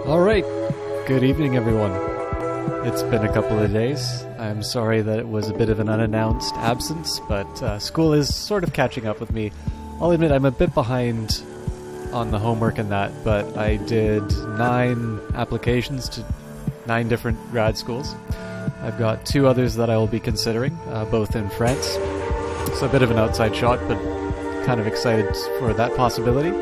Alright, good evening everyone. It's been a couple of days. I'm sorry that it was a bit of an unannounced absence, but school is sort of catching up with me. I'll admit I'm a bit behind on the homework and that, but I did 9 applications to 9 different grad schools. I've got 2 others that I will be considering, both in France. So a bit of an outside shot, but kind of excited for that possibility.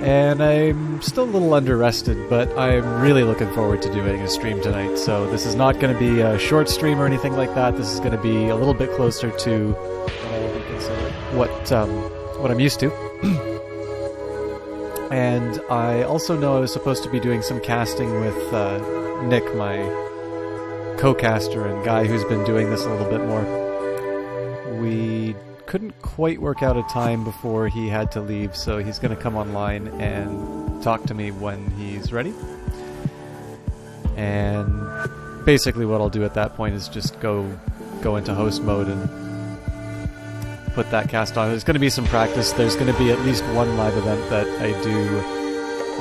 And I'm still a little under-rested, but I'm really looking forward to doing a stream tonight. So this is not going to be a short stream or anything like that. This is going to be a little bit closer to what I'm used to. And I also know I was supposed to be doing some casting with Nick, my co-caster and guy who's been doing this a little bit more. We couldn't quite work out a time before he had to leave, so he's going to come online and talk to me when he's ready. And basically what I'll do at that point is just go into host mode and put that cast on. There's going to be some practice. There's going to be at least one live event that I do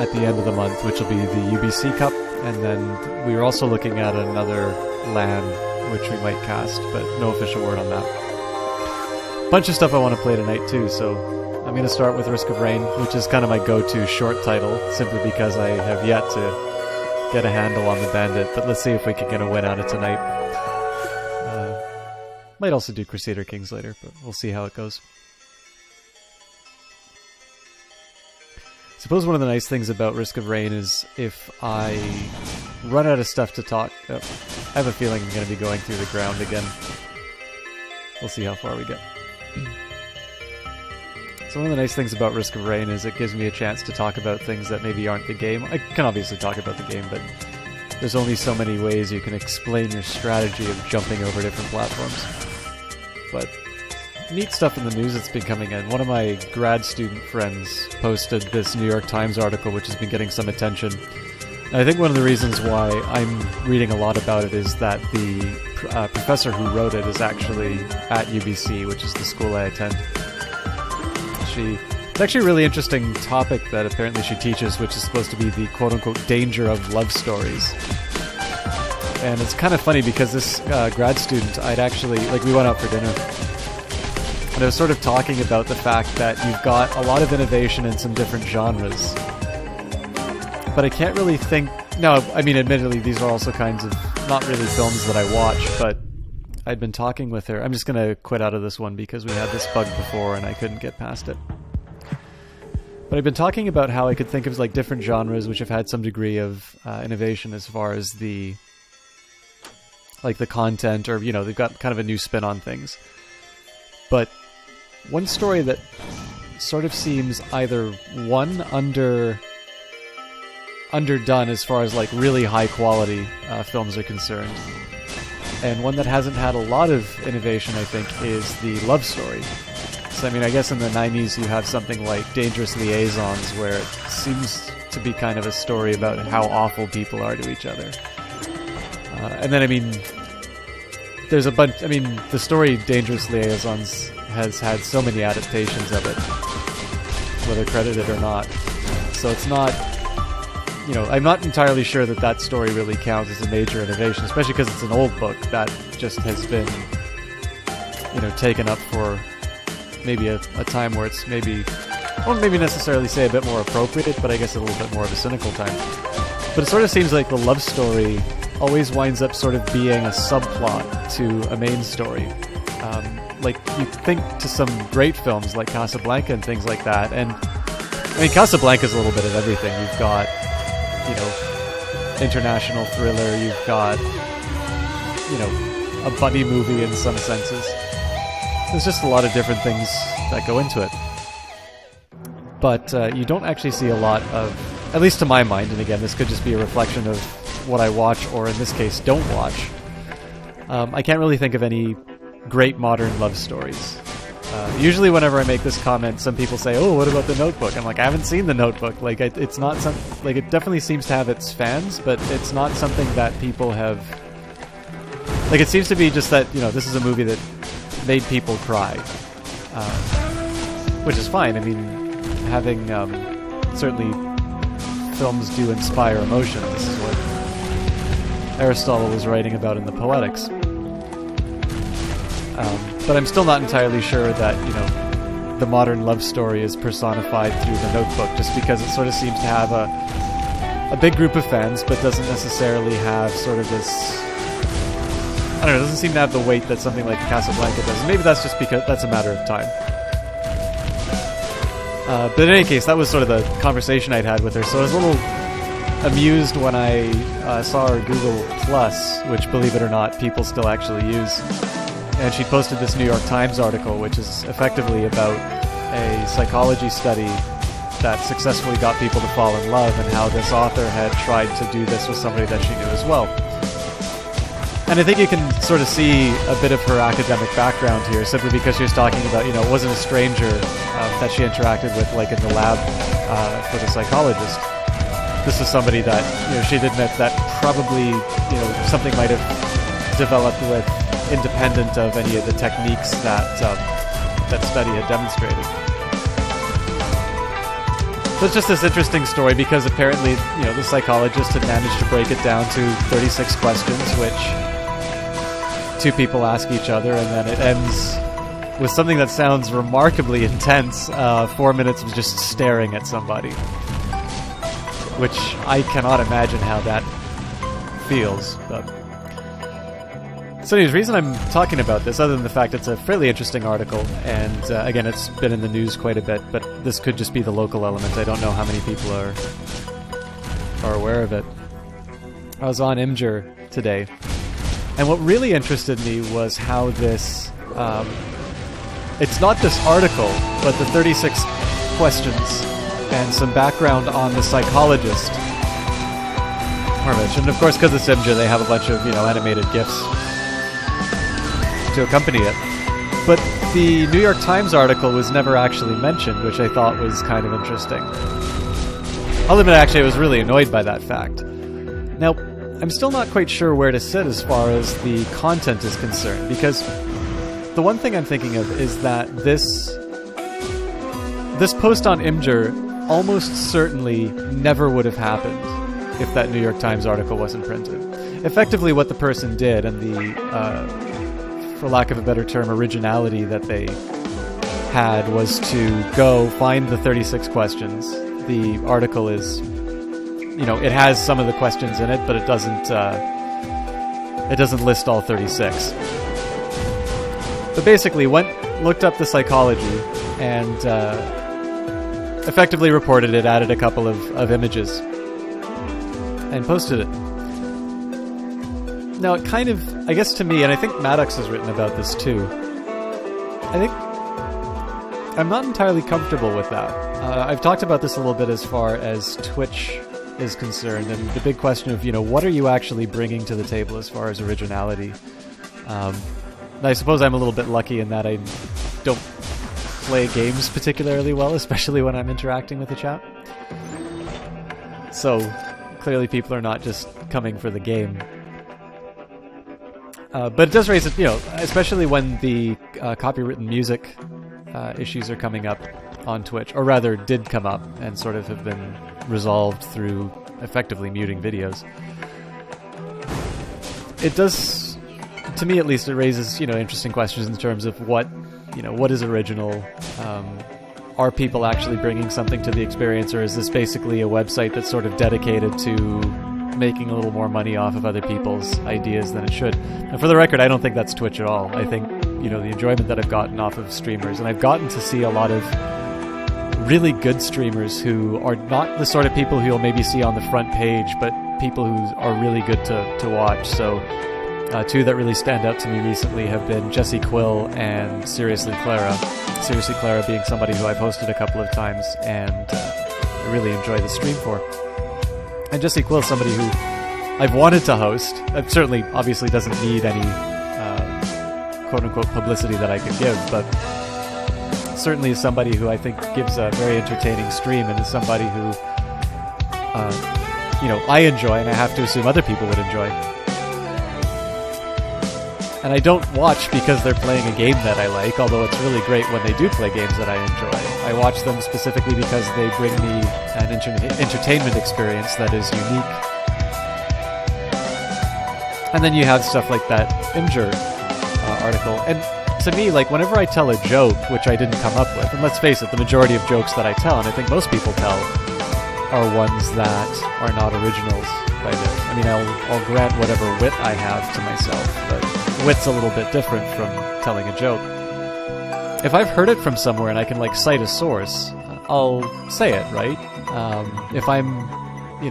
at the end of the month, which will be the UBC Cup, and then we were also looking at another LAN which we might cast, but no official word on that. Bunch of stuff I want to play tonight too, so I'm going to start with Risk of Rain, which is kind of my go-to short title, simply because I have yet to get a handle on the Bandit, but let's see if we can get a win out of tonight. Might also do Crusader Kings later, but we'll see how it goes. I suppose one of the nice things about Risk of Rain is if I run out of stuff to talk... I have a feeling I'm going to be going through the ground again. We'll see how far we get. So one of the nice things about Risk of Rain is it gives me a chance to talk about things that maybe aren't the game. I can obviously talk about the game, but there's only so many ways you can explain your strategy of jumping over different platforms. But neat stuff in the news that's been coming in. One of my grad student friends posted this New York Times article which has been getting some attention. And I think one of the reasons why I'm reading a lot about it is that the professor who wrote it is actually at UBC, which is the school I attend. It's actually a really interesting topic that apparently she teaches, which is supposed to be the quote-unquote danger of love stories. And it's kind of funny because this grad student, we went out for dinner, and I was sort of talking about the fact that you've got a lot of innovation in some different genres. But I can't really think... No, I mean, admittedly, these are also kinds of not really films that I watch, but I'd been talking with her. I'm just going to quit out of this one because we had this bug before and I couldn't get past it. But I've been talking about how I could think of like different genres which have had some degree of innovation as far as the content, or, you know, they've got kind of a new spin on things. But one story that sort of seems either one underdone as far as like really high quality films are concerned, and one that hasn't had a lot of innovation, I think, is the love story. So I mean, I guess in the 90s you have something like Dangerous Liaisons, where it seems to be kind of a story about how awful people are to each other. And then, I mean, there's a bunch... I mean, the story Dangerous Liaisons has had so many adaptations of it, whether credited or not. So it's not... You know, I'm not entirely sure that story really counts as a major innovation, especially because it's an old book that just has been, you know, taken up for maybe a time where it's maybe, I won't maybe necessarily say a bit more appropriate, but I guess a little bit more of a cynical time. But it sort of seems like the love story always winds up sort of being a subplot to a main story. Like, you think to some great films like Casablanca and things like that, and I mean, Casablanca's a little bit of everything. You've got, you know, international thriller, you've got, you know, a buddy movie in some senses. There's just a lot of different things that go into it. But you don't actually see a lot of, at least to my mind, and again, this could just be a reflection of what I watch, or in this case, don't watch. I can't really think of any great modern love stories. Usually whenever I make this comment, some people say, "Oh, what about The Notebook?" I'm like, I haven't seen The Notebook. Like, it's not some... Like, it definitely seems to have its fans, but it's not something that people have... Like, it seems to be just that, you know, this is a movie that made people cry. Which is fine. I mean, having certainly films do inspire emotion. This is what Aristotle was writing about in the Poetics. But I'm still not entirely sure that, the modern love story is personified through The Notebook, just because it sort of seems to have a big group of fans, but doesn't necessarily have sort of this... I don't know, it doesn't seem to have the weight that something like Casablanca does. Maybe that's just because that's a matter of time. But in any case, that was sort of the conversation I'd had with her, so I was a little amused when I saw her Google Plus, which, believe it or not, people still actually use. And she posted this New York Times article, which is effectively about a psychology study that successfully got people to fall in love, and how this author had tried to do this with somebody that she knew as well. And I think you can sort of see a bit of her academic background here, simply because she was talking about, it wasn't a stranger that she interacted with, like in the lab for the psychologist. This is somebody that, she'd admit that probably, something might have developed with, independent of any of the techniques that that study had demonstrated. So it's just this interesting story, because apparently, the psychologist had managed to break it down to 36 questions, which two people ask each other, and then it ends with something that sounds remarkably intense, 4 minutes of just staring at somebody. Which I cannot imagine how that feels, but... So anyways, the reason I'm talking about this, other than the fact it's a fairly interesting article, and again, it's been in the news quite a bit, but this could just be the local element. I don't know how many people are aware of it. I was on Imgur today, and what really interested me was how this... it's not this article, but the 36 questions and some background on the psychologist are mentioned. Of course, because it's Imgur, they have a bunch of, animated GIFs to accompany it. But the New York Times article was never actually mentioned, which I thought was kind of interesting. I'll admit, actually, I was really annoyed by that fact. Now, I'm still not quite sure where to sit as far as the content is concerned, because the one thing I'm thinking of is that this post on Imgur almost certainly never would have happened if that New York Times article wasn't printed. Effectively, what the person did, and the, for lack of a better term, originality that they had, was to go find the 36 questions. The article is, it has some of the questions in it, but it doesn't list all 36. But basically, looked up the psychology, and effectively reported it, added a couple of images, and posted it. Now, it kind of, I guess to me, and I think Maddox has written about this too, I think I'm not entirely comfortable with that. I've talked about this a little bit as far as Twitch is concerned, and the big question of, what are you actually bringing to the table as far as originality? I suppose I'm a little bit lucky in that I don't play games particularly well, especially when I'm interacting with the chat. So, clearly people are not just coming for the game. But it does raise it, especially when the copywritten music issues are coming up on Twitch, or rather did come up and sort of have been resolved through effectively muting videos. It does, to me at least, it raises, interesting questions in terms of what is original. Are people actually bringing something to the experience, or is this basically a website that's sort of dedicated to making a little more money off of other people's ideas than it should? And for the record, I don't think that's Twitch at all. I think, the enjoyment that I've gotten off of streamers, and I've gotten to see a lot of really good streamers who are not the sort of people who you'll maybe see on the front page, but people who are really good to watch. So two that really stand out to me recently have been Jesse Quill and Seriously Clara. Seriously Clara being somebody who I've hosted a couple of times and I really enjoy the stream for. And Jesse Quill is somebody who I've wanted to host. It certainly, obviously, doesn't need any quote-unquote publicity that I can give, but certainly is somebody who I think gives a very entertaining stream, and is somebody who, I enjoy, and I have to assume other people would enjoy. And I don't watch because they're playing a game that I like, although it's really great when they do play games that I enjoy. I watch them specifically because they bring me an entertainment experience that is unique. And then you have stuff like that Imgur article. And to me, like, whenever I tell a joke, which I didn't come up with, and let's face it, the majority of jokes that I tell, and I think most people tell, are ones that are not originals by me. I mean, I'll grant whatever wit I have to myself, but wit's a little bit different from telling a joke. If I've heard it from somewhere and I can, like, cite a source, I'll say it, right? If I'm,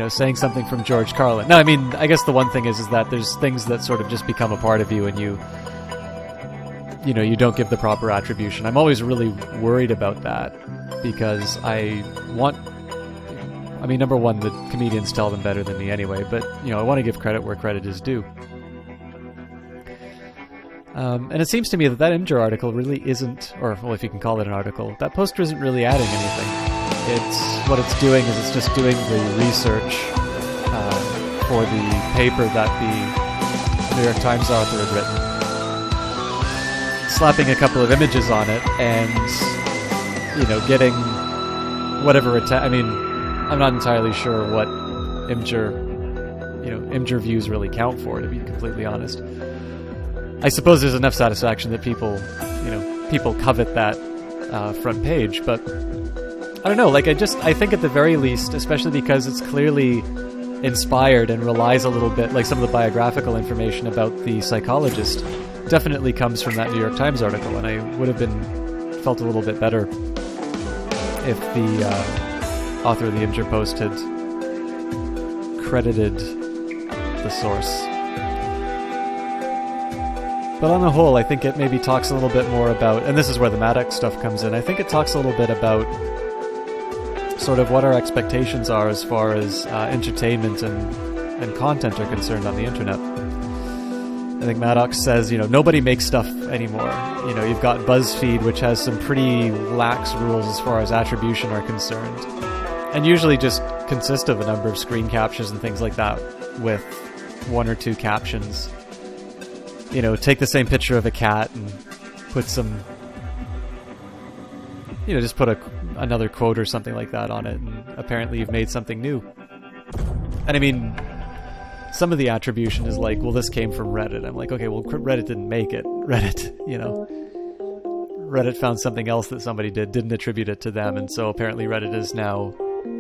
saying something from George Carlin. No, I mean, I guess the one thing is that there's things that sort of just become a part of you and you don't give the proper attribution. I'm always really worried about that because number one, the comedians tell them better than me anyway, but, I want to give credit where credit is due. And it seems to me that Imgur article really isn't, or, well, if you can call it an article, that poster isn't really adding anything. What it's doing is it's just doing the research for the paper that the New York Times author had written, slapping a couple of images on it, and, getting whatever I'm not entirely sure what Imgur views really count for, to be completely honest. I suppose there's enough satisfaction that people covet that front page, but I don't know, I think at the very least, especially because it's clearly inspired and relies a little bit, like some of the biographical information about the psychologist definitely comes from that New York Times article, and I would have felt a little bit better if the author of the Imgur post had credited the source. But on the whole, I think it maybe talks a little bit more about, and this is where the Maddox stuff comes in, I think it talks a little bit about sort of what our expectations are as far as entertainment and content are concerned on the internet. I think Maddox says, nobody makes stuff anymore. You've got BuzzFeed, which has some pretty lax rules as far as attribution are concerned, and usually just consist of a number of screen captures and things like that with one or two captions. Take the same picture of a cat and put some, just put another quote or something like that on it, and apparently you've made something new. And I mean, some of the attribution is like, well, this came from Reddit. I'm like, okay, well, Reddit didn't make it. Reddit found something else that somebody didn't attribute it to them, and so apparently Reddit is now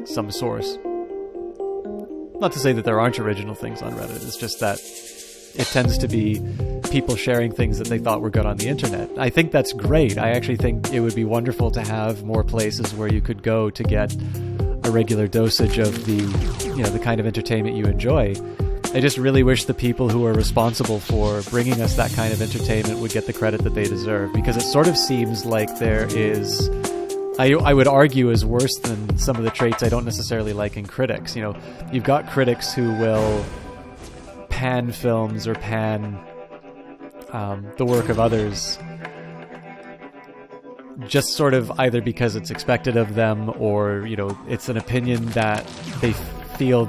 some source. Not to say that there aren't original things on Reddit, it's just that it tends to be people sharing things that they thought were good on the internet. I think that's great. I actually think it would be wonderful to have more places where you could go to get a regular dosage of the kind of entertainment you enjoy. I just really wish the people who are responsible for bringing us that kind of entertainment would get the credit that they deserve, because it sort of seems like there is, I would argue, is worse than some of the traits I don't necessarily like in critics. You've got critics who will pan films or pan the work of others just sort of either because it's expected of them, or it's an opinion that they feel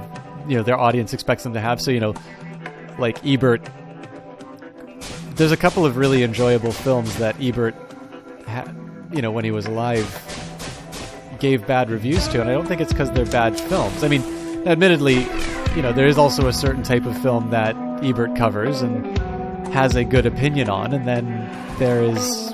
their audience expects them to have. So like Ebert, there's a couple of really enjoyable films that Ebert when he was alive gave bad reviews to, and I don't think it's because they're bad films. I mean, admittedly, there is also a certain type of film that Ebert covers and has a good opinion on, and then there is,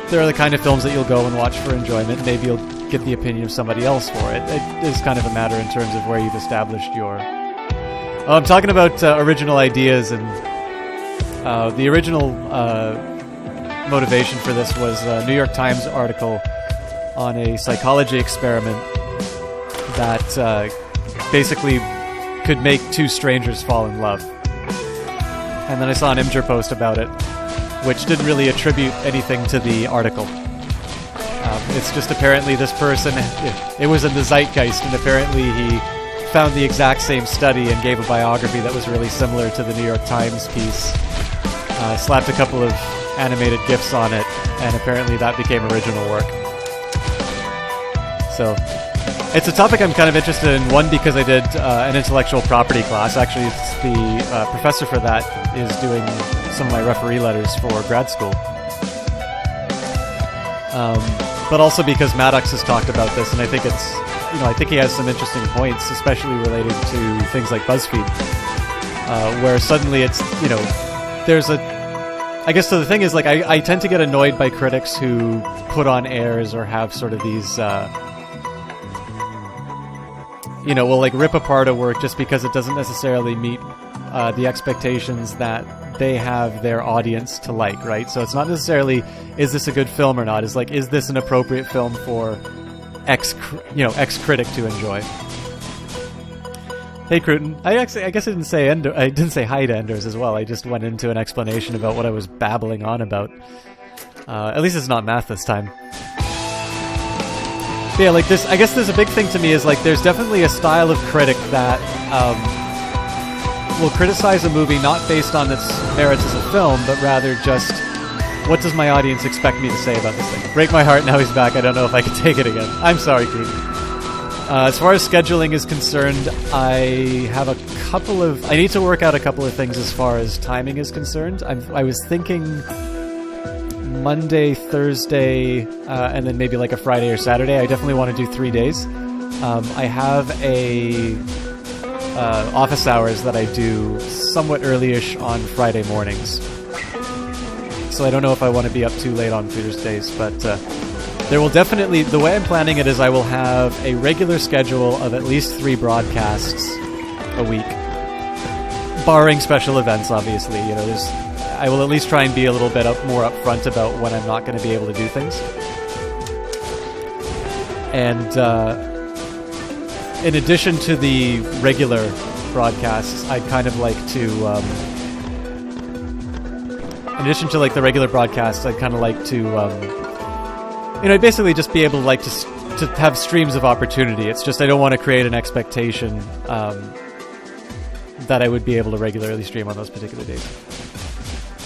there are the kind of films that you'll go and watch for enjoyment, and maybe you'll get the opinion of somebody else for it. It is kind of a matter in terms of where you've established your... I'm talking about original ideas, and the original motivation for this was a New York Times article on a psychology experiment that basically could make two strangers fall in love. And then I saw an Imgur post about it, which didn't really attribute anything to the article. It's just apparently this person, it was in the zeitgeist, and apparently he found the exact same study and gave a biography that was really similar to the New York Times piece, slapped a couple of animated GIFs on it, and apparently that became original work. So It's a topic I'm kind of interested in, one, because I did an intellectual property class. Actually, it's the professor for that is doing some of my referee letters for grad school. But also because Maddox has talked about this, and I think it's, I think he has some interesting points, especially related to things like BuzzFeed, where suddenly it's, there's I guess so the thing is, like, I tend to get annoyed by critics who put on airs or have sort of these, will like rip apart a work just because it doesn't necessarily meet the expectations that they have their audience to like, right? So it's not necessarily, is this a good film or not? It's like, is this an appropriate film for X critic to enjoy? Hey, Cruton. I guess I didn't say I didn't say hi to Enders as well. I just went into an explanation about what I was babbling on about. At least it's not math this time. But yeah, like this. I guess there's a big thing to me is like there's definitely a style of critic that will criticize a movie not based on its merits as a film, but rather just what does my audience expect me to say about this thing. Break my heart. Now he's back. I don't know if I can take it again. I'm sorry, Cruton. As far as scheduling is concerned, I have I need to work out a couple of things as far as timing is concerned. I was thinking Monday, Thursday, and then maybe like a Friday or Saturday. I definitely want to do 3 days. I have office hours that I do somewhat early-ish on Friday mornings. So I don't know if I want to be up too late on Thursdays, but there will definitely, the way I'm planning it is I will have a regular schedule of at least 3 broadcasts a week, barring special events, obviously. I will at least try and be a little bit more upfront about when I'm not going to be able to do things. And in addition to the regular broadcasts, I'd kind of like to, in addition to like the regular broadcasts, I'd kind of like to, basically just be able to like to have streams of opportunity. It's just I don't want to create an expectation that I would be able to regularly stream on those particular days.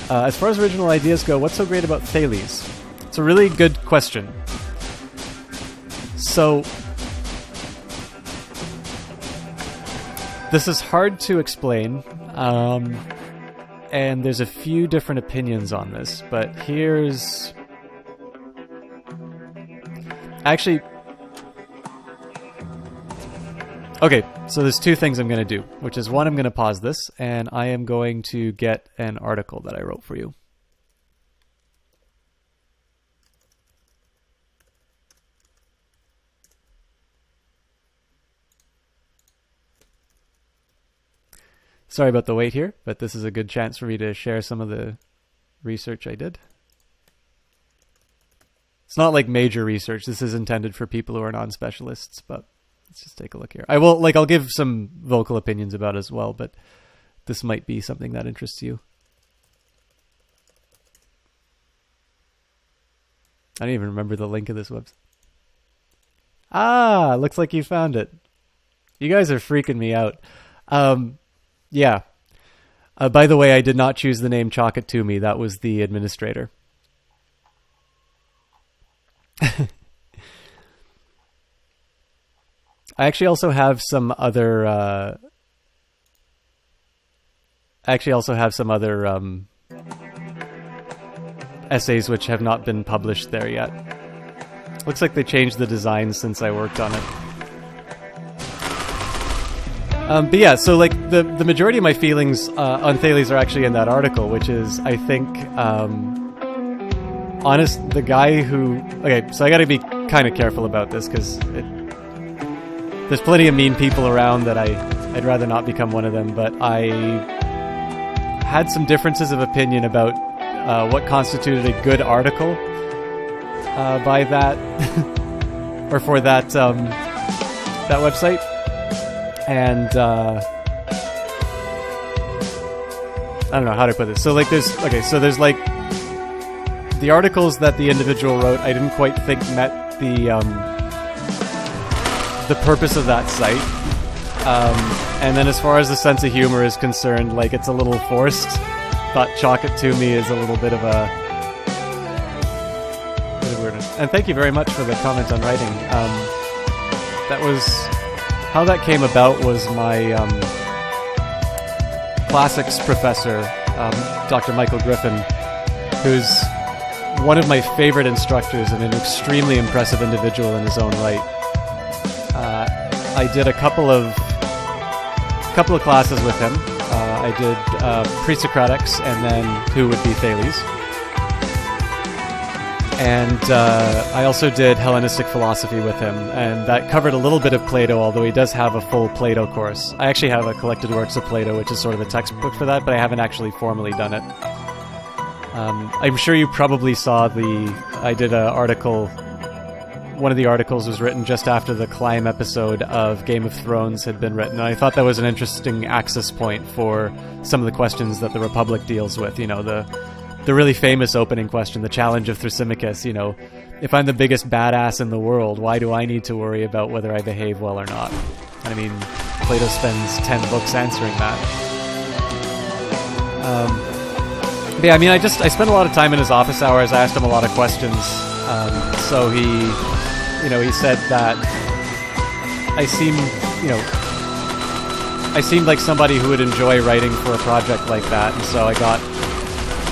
As far as original ideas go, what's so great about Thales? It's a really good question. So this is hard to explain, and there's a few different opinions on this, but here's... Actually, okay, so there's 2 things I'm going to do, which is, one, I'm going to pause this, and I am going to get an article that I wrote for you. Sorry about the wait here, but this is a good chance for me to share some of the research I did. It's not like major research. This is intended for people who are non-specialists, but let's just take a look here. I'll give some vocal opinions about it as well, but this might be something that interests you. I don't even remember the link of this website. Ah, looks like you found it. You guys are freaking me out. Yeah. By the way, I did not choose the name Chalk It To Me. That was the administrator. I actually also have some other essays which have not been published there yet. Looks like they changed the design since I worked on it. But yeah, so like the majority of my feelings on Thales are actually in that article, which is, I think, the guy who... Okay, so I gotta be kind of careful about this, because there's plenty of mean people around that I'd rather not become one of them, but I had some differences of opinion about what constituted a good article by that, or for that website. And I don't know how to put this. So like there's like the articles that the individual wrote, I didn't quite think met the purpose of that site. And then as far as the sense of humor is concerned, like it's a little forced. But Chalk It To Me is a little bit of a weirdness. And thank you very much for the comment on writing. that was how that came about. Was my classics professor, Dr. Michael Griffin, who's one of my favorite instructors and an extremely impressive individual in his own right. I did a couple of classes with him. I did Pre-Socratics and then Who Would Be Thales. And I also did Hellenistic philosophy with him, and that covered a little bit of Plato, although he does have a full Plato course. I actually have a Collected Works of Plato, which is sort of a textbook for that, but I haven't actually formally done it. I'm sure you probably saw I did an article. One of the articles was written just after the Climb episode of Game of Thrones had been written, and I thought that was an interesting access point for some of the questions that the Republic deals with. You know, the really famous opening question, the challenge of Thrasymachus, you know, if I'm the biggest badass in the world, why do I need to worry about whether I behave well or not? And I mean, Plato spends 10 books answering that. But yeah, I mean, I spent a lot of time in his office hours. I asked him a lot of questions. So he said that I seemed like somebody who would enjoy writing for a project like that, and so I got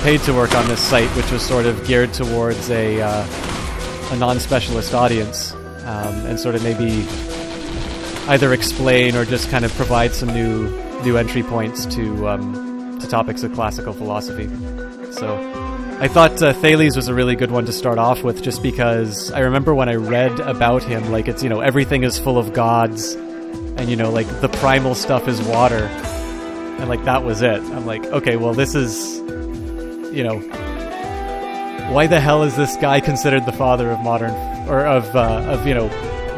paid to work on this site, which was sort of geared towards a non-specialist audience, and sort of maybe either explain or just kind of provide some new entry points to topics of classical philosophy. So I thought Thales was a really good one to start off with, just because I remember when I read about him, like, it's, you know, everything is full of gods, and, you know, like, the primal stuff is water, and, like, that was it. I'm like, okay, well, this is, you know, why the hell is this guy considered the father of modern, or of you know,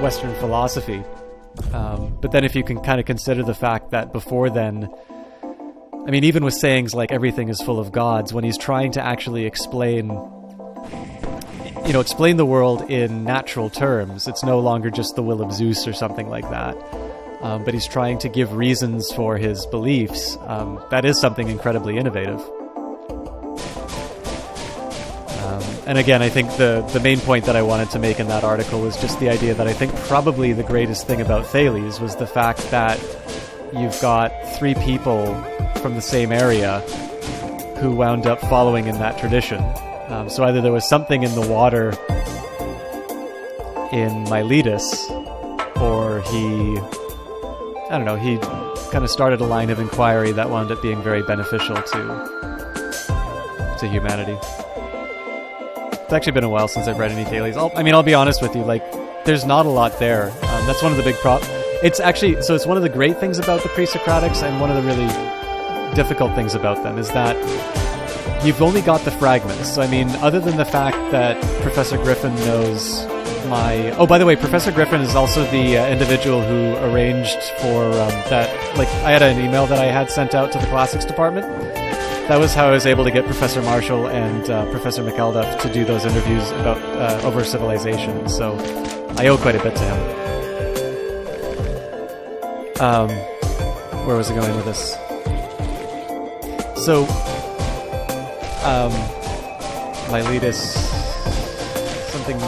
Western philosophy? But then if you can kind of consider the fact that before then, I mean, even with sayings like everything is full of gods, when he's trying to actually explain the world in natural terms, it's no longer just the will of Zeus or something like that. But he's trying to give reasons for his beliefs. That is something incredibly innovative. And again, I think the main point that I wanted to make in that article was just the idea that I think probably the greatest thing about Thales was the fact that you've got three people from the same area who wound up following in that tradition. So either there was something in the water in Miletus, or he kind of started a line of inquiry that wound up being very beneficial to humanity. It's actually been a while since I've read any Thales. I'll be honest with you, like, there's not a lot there. That's one of the big It's one of the great things about the Pre-Socratics, and one of the really difficult things about them is that you've only got the fragments. So, I mean, other than the fact that Professor Griffin knows by the way, Professor Griffin is also the individual who arranged for that. Like, I had an email that I had sent out to the classics department. That was how I was able to get Professor Marshall and Professor McElduff to do those interviews about over civilization. So I owe quite a bit to him. Where was I going with this? So, Miletus, something.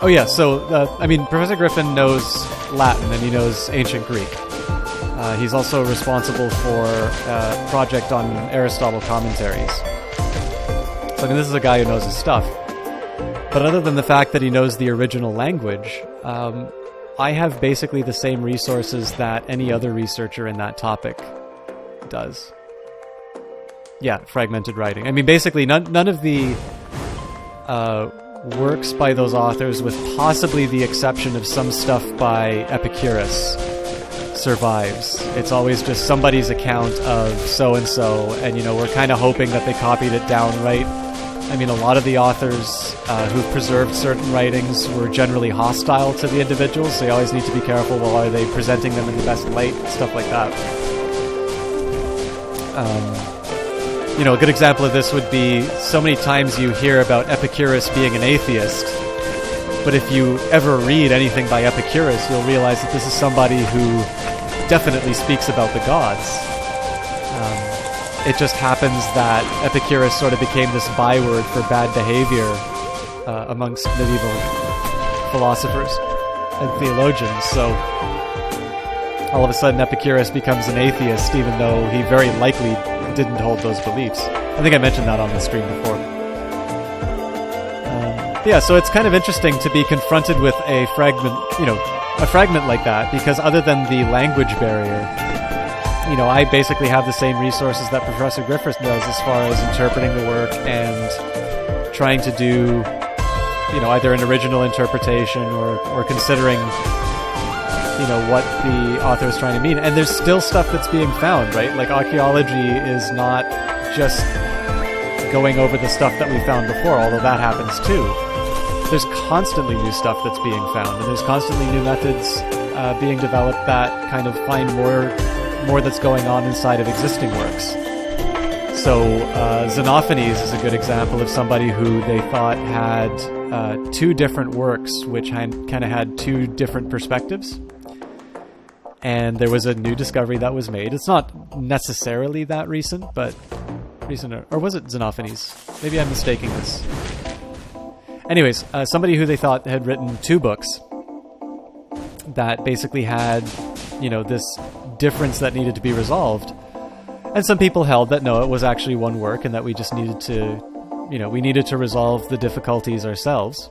Oh yeah, so Professor Griffin knows Latin and he knows ancient Greek. He's also responsible for a project on Aristotle commentaries. So, this is a guy who knows his stuff. But other than the fact that he knows the original language, I have basically the same resources that any other researcher in that topic does. Yeah, fragmented writing. Basically, none of the works by those authors, with possibly the exception of some stuff by Epicurus, survives. It's always just somebody's account of so-and-so, and, we're kind of hoping that they copied it down right. A lot of the authors who've preserved certain writings were generally hostile to the individuals, so you always need to be careful, well, are they presenting them in the best light, stuff like that. A good example of this would be, so many times you hear about Epicurus being an atheist, but if you ever read anything by Epicurus, you'll realize that this is somebody who definitely speaks about the gods. It just happens that Epicurus sort of became this byword for bad behavior amongst medieval philosophers and theologians. So all of a sudden Epicurus becomes an atheist, even though he very likely didn't hold those beliefs. I think I mentioned that on the stream before. Yeah, so it's kind of interesting to be confronted with a fragment, a fragment like that, because other than the language barrier, I basically have the same resources that Professor Griffiths does as far as interpreting the work and trying to do, either an original interpretation or considering, what the author is trying to mean. And there's still stuff that's being found, right? Like, archaeology is not just going over the stuff that we found before, although that happens too. There's constantly new stuff that's being found, and there's constantly new methods being developed that kind of find more that's going on inside of existing works. So Xenophanes is a good example of somebody who they thought had two different works which kind of had two different perspectives. And there was a new discovery that was made. It's not necessarily that recent, but recent, or was it Xenophanes? Maybe I'm mistaking this. Anyways, somebody who they thought had written two books that basically had, this difference that needed to be resolved. And some people held that no, it was actually one work and that we just needed to, we needed to resolve the difficulties ourselves.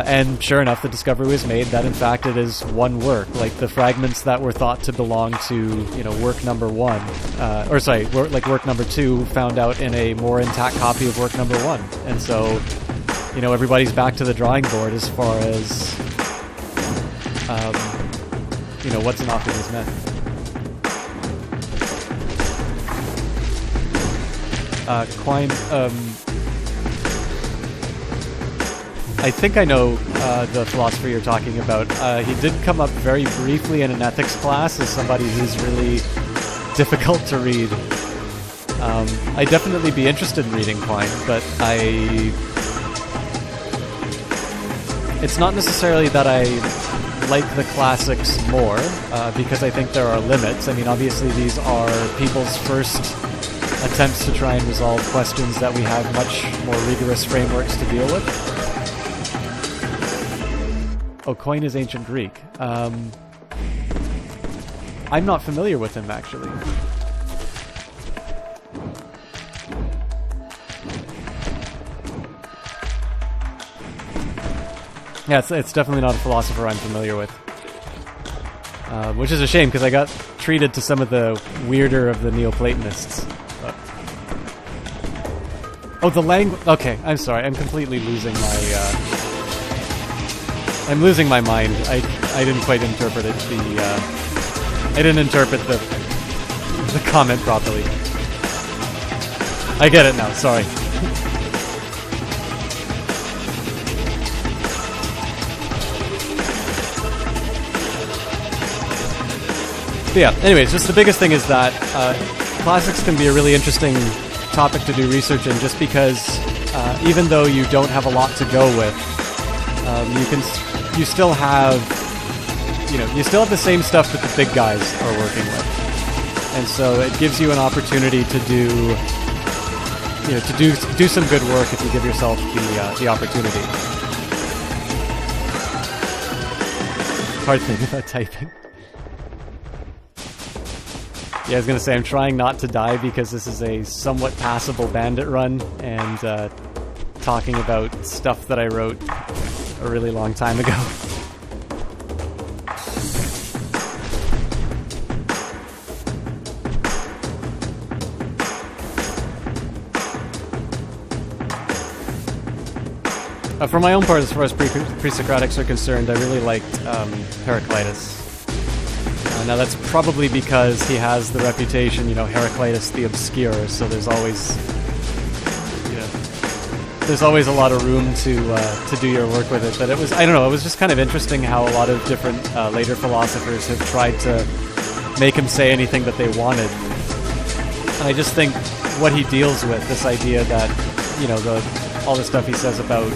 And sure enough, the discovery was made that in fact it is one work. Like, the fragments that were thought to belong to, work number one, work number two, found out in a more intact copy of work number one. And so, everybody's back to the drawing board as far as, what Xenophanes meant. Quine, I think I know the philosopher you're talking about. He did come up very briefly in an ethics class as somebody who's really difficult to read. I'd definitely be interested in reading Quine, but it's not necessarily that I like the classics more, because I think there are limits. I mean, obviously these are people's first attempts to try and resolve questions that we have much more rigorous frameworks to deal with. Oh, Quine is ancient Greek. I'm not familiar with him, actually. Yeah, it's definitely not a philosopher I'm familiar with. Which is a shame, because I got treated to some of the weirder of the Neoplatonists. Oh, the language... Okay, I'm sorry. I'm completely losing my... I'm losing my mind. I didn't quite interpret it. I didn't interpret the comment properly. I get it now. Sorry. But yeah. Anyways, just the biggest thing is that classics can be a really interesting topic to do research in, just because even though you don't have a lot to go with, you still have the same stuff that the big guys are working with, and so it gives you an opportunity to do some good work if you give yourself the opportunity. Hard thing about typing. Yeah, I was gonna say I'm trying not to die because this is a somewhat passable bandit run, and talking about stuff that I wrote a really long time ago. For my own part, as far as pre-Socratics are concerned, I really liked Heraclitus. Now that's probably because he has the reputation, Heraclitus the Obscure, so there's always a lot of room to do your work with it. But it was just kind of interesting how a lot of different later philosophers have tried to make him say anything that they wanted. And I just think what he deals with, this idea that, all the stuff he says about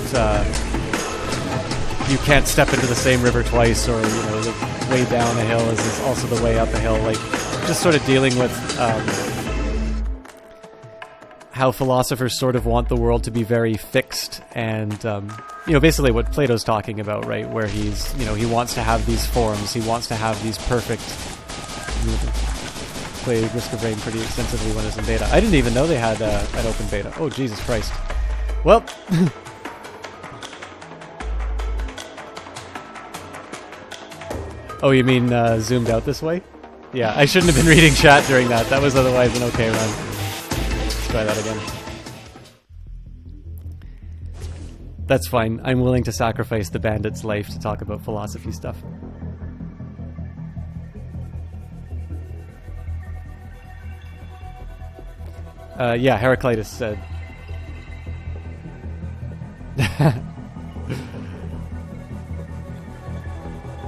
you can't step into the same river twice, or, the way down a hill is also the way up a hill, like, just sort of dealing with how philosophers sort of want the world to be very fixed and, basically what Plato's talking about, right? Where he's, he wants to have these forms, he wants to have these perfect... Played Risk of Rain pretty extensively when it was in beta. I didn't even know they had an open beta. Oh, Jesus Christ. Well... Oh, you mean zoomed out this way? Yeah, I shouldn't have been reading chat during that. That was otherwise an okay run. Let's try that again. That's fine. I'm willing to sacrifice the bandit's life to talk about philosophy stuff. Yeah, Heraclitus said...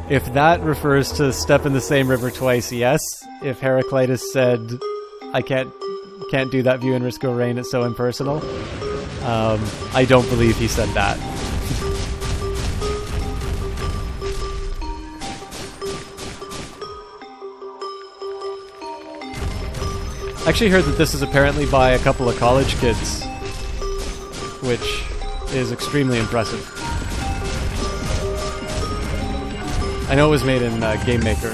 If that refers to step in the same river twice, yes. If Heraclitus said, I can't do that view in Risk of Rain, it's so impersonal, I don't believe he said that. I actually heard that this is apparently by a couple of college kids, which is extremely impressive. I know it was made in Game Maker.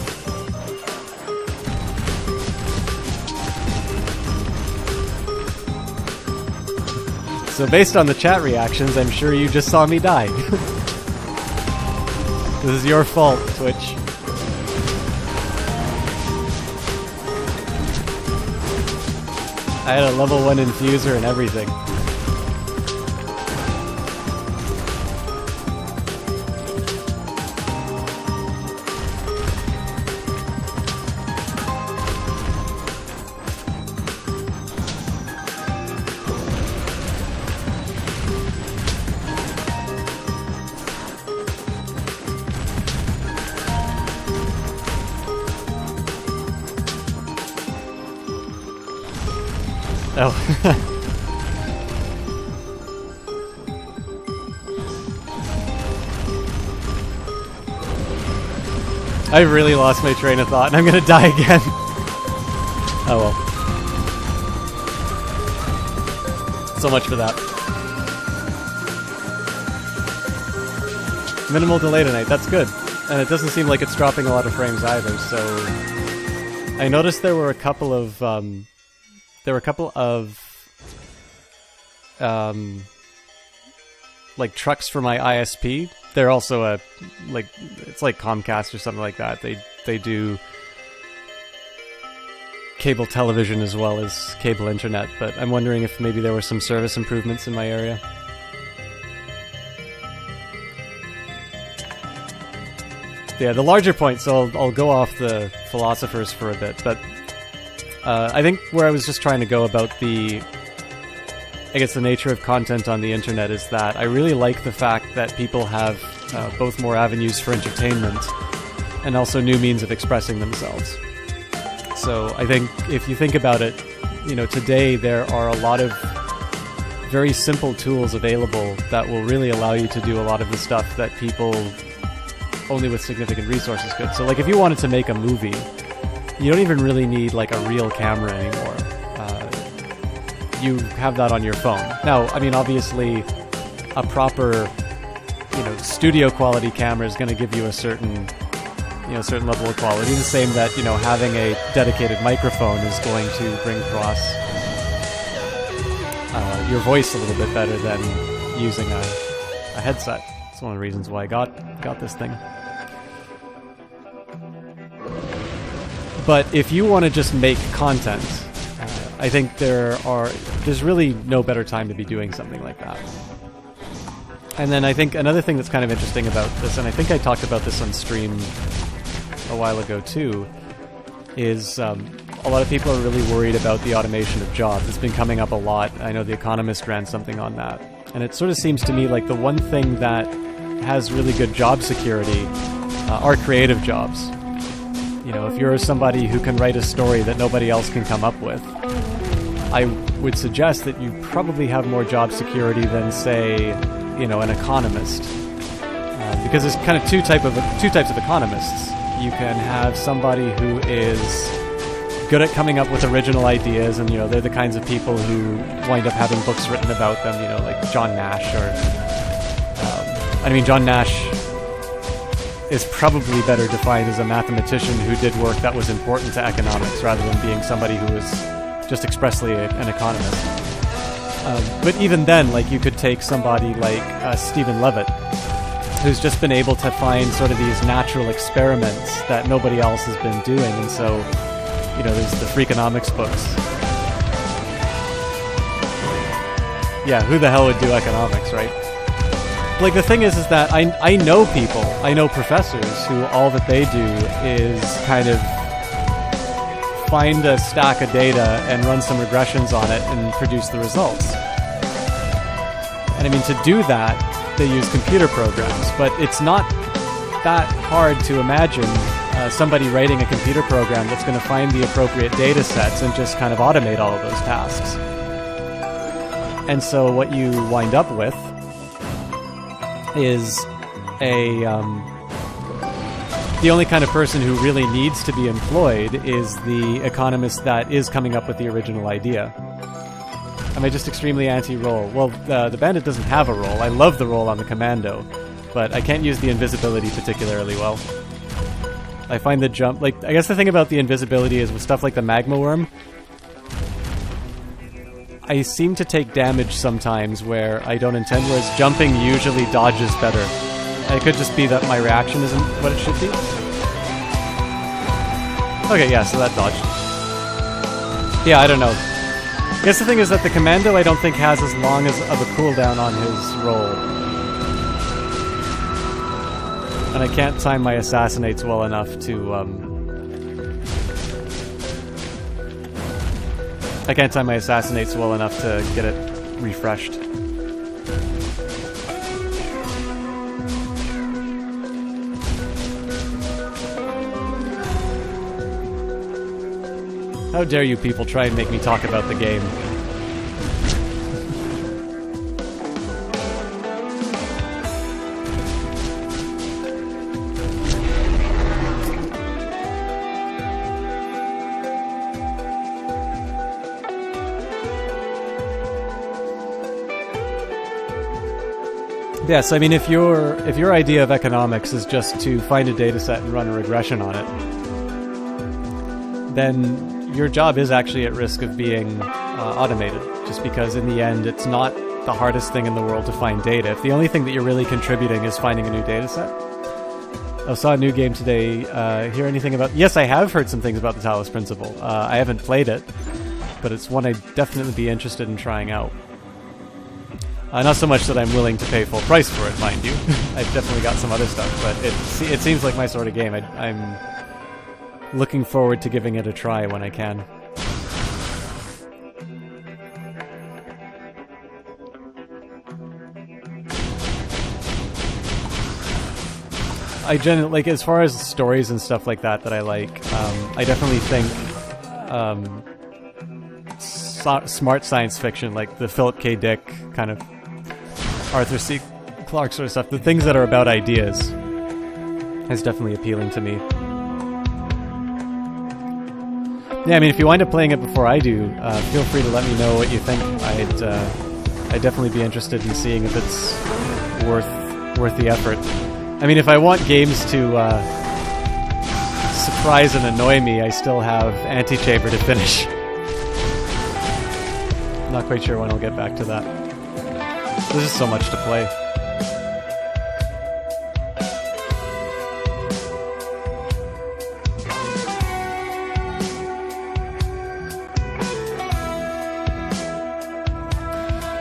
So based on the chat reactions, I'm sure you just saw me die. This is your fault, Twitch. I had a level 1 infuser and everything. Oh. I really lost my train of thought and I'm gonna die again. Oh well. So much for that. Minimal delay tonight, that's good. And it doesn't seem like it's dropping a lot of frames either, so... I noticed there were a couple of, like trucks for my ISP. They're also it's like Comcast or something like that. They do cable television as well as cable internet, but I'm wondering if maybe there were some service improvements in my area. Yeah, the larger point, so I'll go off the philosophers for a bit, but I think where I was just trying to go about the nature of content on the internet is that I really like the fact that people have both more avenues for entertainment and also new means of expressing themselves. So I think if you think about it, today there are a lot of very simple tools available that will really allow you to do a lot of the stuff that people only with significant resources could. So like if you wanted to make a movie, you don't even really need like a real camera anymore. You have that on your phone. Now, I mean, obviously, a proper, studio quality camera is going to give you a certain level of quality. The same that, having a dedicated microphone is going to bring across your voice a little bit better than using a headset. It's one of the reasons why I got this thing. But if you want to just make content, I think there's really no better time to be doing something like that. And then I think another thing that's kind of interesting about this, and I think I talked about this on stream a while ago too, is a lot of people are really worried about the automation of jobs. It's been coming up a lot. I know The Economist ran something on that. And it sort of seems to me like the one thing that has really good job security are creative jobs. If you're somebody who can write a story that nobody else can come up with, I would suggest that you probably have more job security than, say, an economist. Because there's kind of two types of economists. You can have somebody who is good at coming up with original ideas, and they're the kinds of people who wind up having books written about them. Like John Nash, or John Nash is probably better defined as a mathematician who did work that was important to economics, rather than being somebody who was just expressly an economist. But even then, like, you could take somebody like Stephen Levitt, who's just been able to find sort of these natural experiments that nobody else has been doing, and so, there's the Freakonomics books. Yeah, who the hell would do economics, right? Like, the thing is that I know people, I know professors who all that they do is kind of find a stack of data and run some regressions on it and produce the results. And to do that, they use computer programs, but it's not that hard to imagine somebody writing a computer program that's going to find the appropriate data sets and just kind of automate all of those tasks. And so what you wind up with is the only kind of person who really needs to be employed is the economist that is coming up with the original idea. Am I just extremely anti-roll? Well, the bandit doesn't have a roll. I love the roll on the commando, but I can't use the invisibility particularly well. I find the jump... I guess the thing about the invisibility is with stuff like the magma worm, I seem to take damage sometimes where I don't intend, whereas jumping usually dodges better. It could just be that my reaction isn't what it should be. Okay, yeah, so that dodged. Yeah, I don't know. I guess the thing is that the commando I don't think has as long of a cooldown on his roll. And I can't time my assassinates well enough to, I can't time my assassinates well enough to get it refreshed. How dare you people try and make me talk about the game. Yes, if your idea of economics is just to find a data set and run a regression on it, then your job is actually at risk of being automated, just because in the end it's not the hardest thing in the world to find data. If the only thing that you're really contributing is finding a new data set. I saw a new game today. Hear anything about... Yes, I have heard some things about the Talos Principle. I haven't played it, but it's one I'd definitely be interested in trying out. Not so much that I'm willing to pay full price for it, mind you. I've definitely got some other stuff, but it seems like my sort of game. I'm looking forward to giving it a try when I can. I generally, as far as stories and stuff like that I like, I definitely think smart science fiction, like the Philip K. Dick kind of Arthur C. Clarke sort of stuff, the things that are about ideas, is definitely appealing to me. Yeah, if you wind up playing it before I do, feel free to let me know what you think. I'd definitely be interested in seeing if it's worth the effort. If I want games to surprise and annoy me, I still have Antichamber to finish. I'm not quite sure when I'll get back to that. There's just so much to play.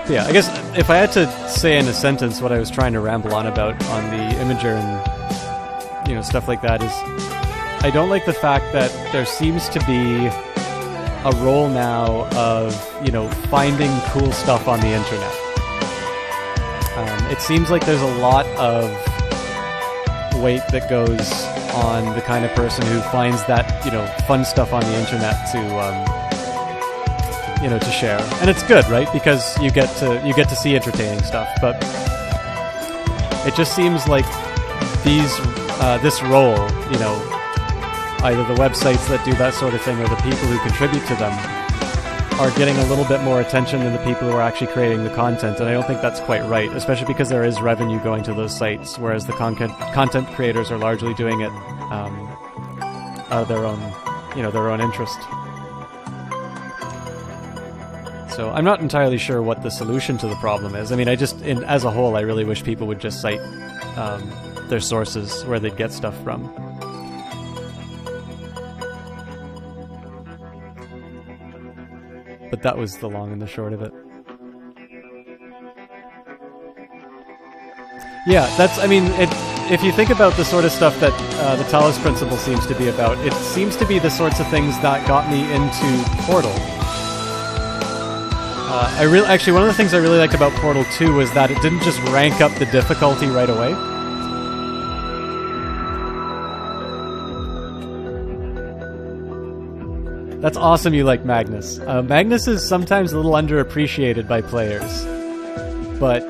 Yeah, I guess if I had to say in a sentence what I was trying to ramble on about on the Imager and stuff like that is, I don't like the fact that there seems to be a role now of finding cool stuff on the internet. It seems like there's a lot of weight that goes on the kind of person who finds that fun stuff on the internet to share, and it's good, right? Because you get to see entertaining stuff. But it just seems like this role, either the websites that do that sort of thing or the people who contribute to them are getting a little bit more attention than the people who are actually creating the content, and I don't think that's quite right, especially because there is revenue going to those sites, whereas the content creators are largely doing it out of their own interest. So I'm not entirely sure what the solution to the problem is. I mean, as a whole, I really wish people would just cite their sources where they'd get stuff from. But that was the long and the short of it. Yeah, if you think about the sort of stuff that the Talos Principle seems to be about, it seems to be the sorts of things that got me into Portal. Actually, one of the things I really liked about Portal 2 was that it didn't just rank up the difficulty right away. That's awesome you like Magnus. Magnus is sometimes a little underappreciated by players. But,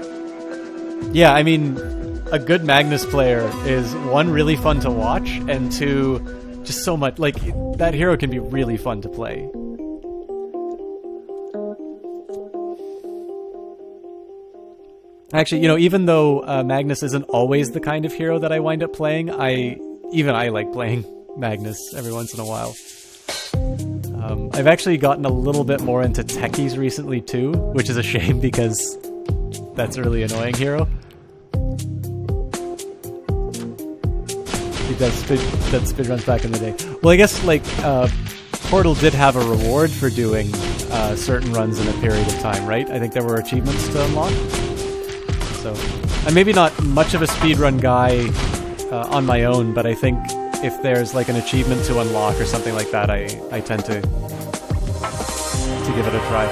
yeah, I mean, a good Magnus player is, one, really fun to watch, and two, just so much, like, that hero can be really fun to play. Actually, even though Magnus isn't always the kind of hero that I wind up playing, I like playing Magnus every once in a while. I've actually gotten a little bit more into techies recently too, which is a shame because that's a really annoying hero. He does speedruns back in the day. Well, I guess Portal did have a reward for doing certain runs in a period of time, right? I think there were achievements to unlock. So, I'm maybe not much of a speedrun guy on my own, but I think if there's like an achievement to unlock or something like that, I tend to give it a try.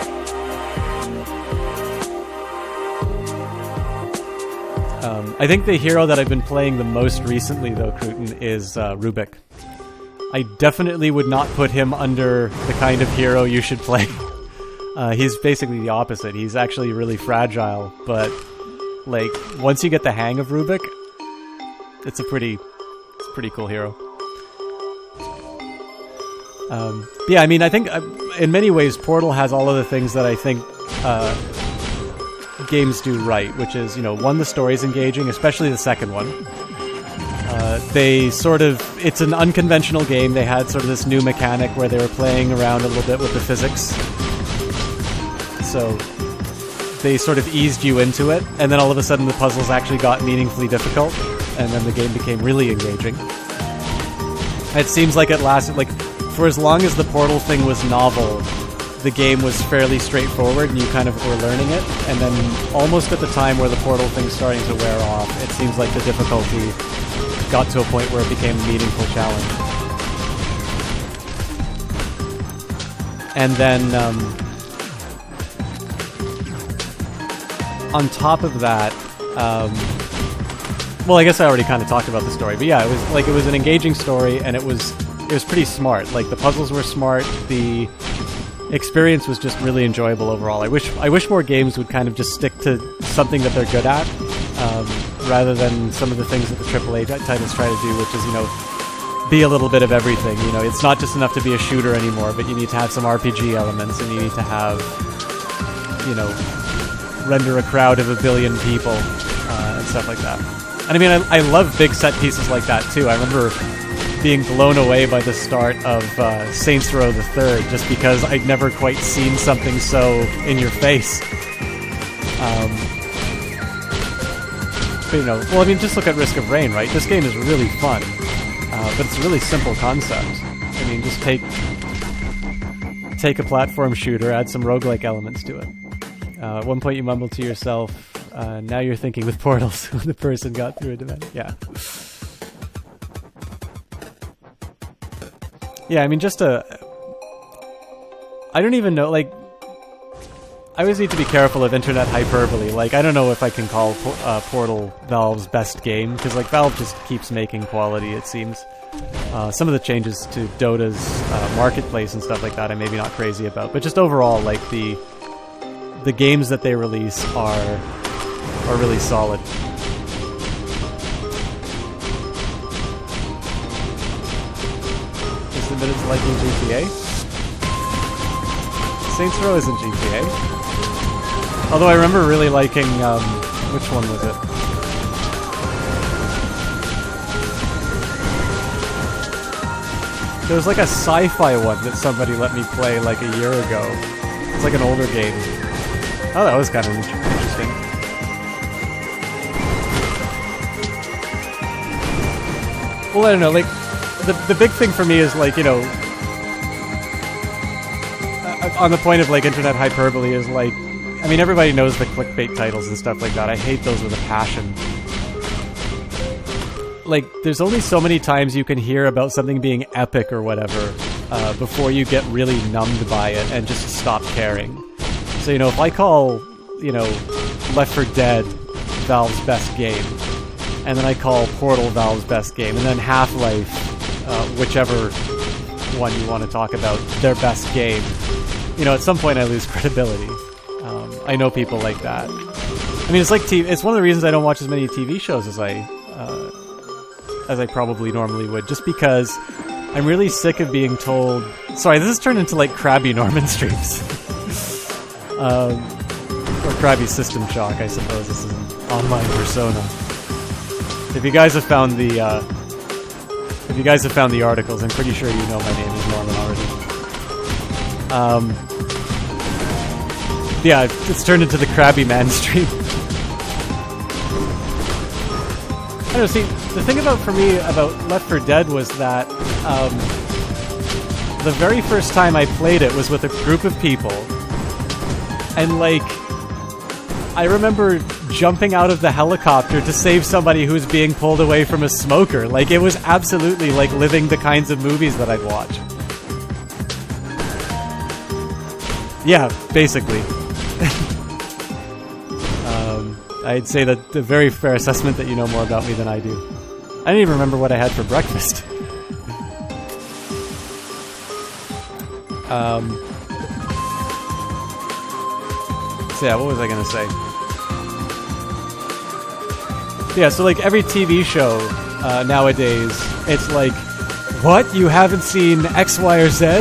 I think the hero that I've been playing the most recently, though, Cruton, is Rubik. I definitely would not put him under the kind of hero you should play. He's basically the opposite. He's actually really fragile, but like once you get the hang of Rubik, it's a pretty cool hero. Yeah, I mean, I think in many ways Portal has all of the things that I think games do right, which is, one, the story's engaging, especially the second one. It's an unconventional game. They had sort of this new mechanic where they were playing around a little bit with the physics. So they sort of eased you into it, and then all of a sudden the puzzles actually got meaningfully difficult, and then the game became really engaging. It seems like it lasted, for as long as the Portal thing was novel, the game was fairly straightforward and you kind of were learning it, and then almost at the time where the Portal thing's starting to wear off, it seems like the difficulty got to a point where it became a meaningful challenge. And then on top of that, well, I guess I already kind of talked about the story, but yeah, it was an engaging story, and it was pretty smart. Like, the puzzles were smart, the experience was just really enjoyable overall. I wish more games would kind of just stick to something that they're good at, rather than some of the things that the AAA titles try to do, which is, be a little bit of everything. It's not just enough to be a shooter anymore, but you need to have some RPG elements, and you need to have, render a crowd of 1 billion people, and stuff like that. And I mean, I love big set pieces like that too. I remember being blown away by the start of Saints Row the Third, just because I'd never quite seen something so in your face. But, well, I mean, just look at Risk of Rain, right? This game is really fun, but it's a really simple concept. I mean, just take a platform shooter, add some roguelike elements to it. At one point you mumbled to yourself, now you're thinking with portals when the person got through a dimension. Yeah. Yeah, I mean, I don't even know, I always need to be careful of internet hyperbole. I don't know if I can call Portal Valve's best game, because, Valve just keeps making quality, it seems. Some of the changes to Dota's marketplace and stuff like that I'm maybe not crazy about, but just overall, the games that they release are really solid. admitted to liking GTA. Saints Row isn't GTA. Although I remember really liking, which one was it? There was like a sci-fi one that somebody let me play like a year ago. It's like an older game. Oh, that was kind of interesting. Well, I don't know, like, the big thing for me is, like, you know, on the point of, like, internet hyperbole is, like, I mean, everybody knows the clickbait titles and stuff like that. I hate those with a passion. Like, there's only so many times you can hear about something being epic or whatever before you get really numbed by it and just stop caring. So, you know, if I call, you know, Left 4 Dead Valve's best game, and then I call Portal Valve's best game, and then Half-Life, whichever one you want to talk about, their best game, you know, at some point I lose credibility. I know people like that. I mean, it's like it's one of the reasons I don't watch as many TV shows as I probably normally would, just because I'm really sick of being told... Sorry, this has turned into, like, Krabby Norman streams. Or Krabby System Shock, I suppose. This is an online persona. If you guys have found the articles, I'm pretty sure you know my name is Norman already. Yeah, it's turned into the Krabby Man stream. I don't know, see, the thing for me about Left 4 Dead was that the very first time I played it was with a group of people, and, like, I remember jumping out of the helicopter to save somebody who was being pulled away from a smoker. Like, it was absolutely like living the kinds of movies that I'd watch. Yeah, basically. I'd say that the very fair assessment that you know more about me than I do. I don't even remember what I had for breakfast. So yeah, what was I gonna say? Yeah, so like every TV show nowadays, it's like, what? You haven't seen X, Y, or Z?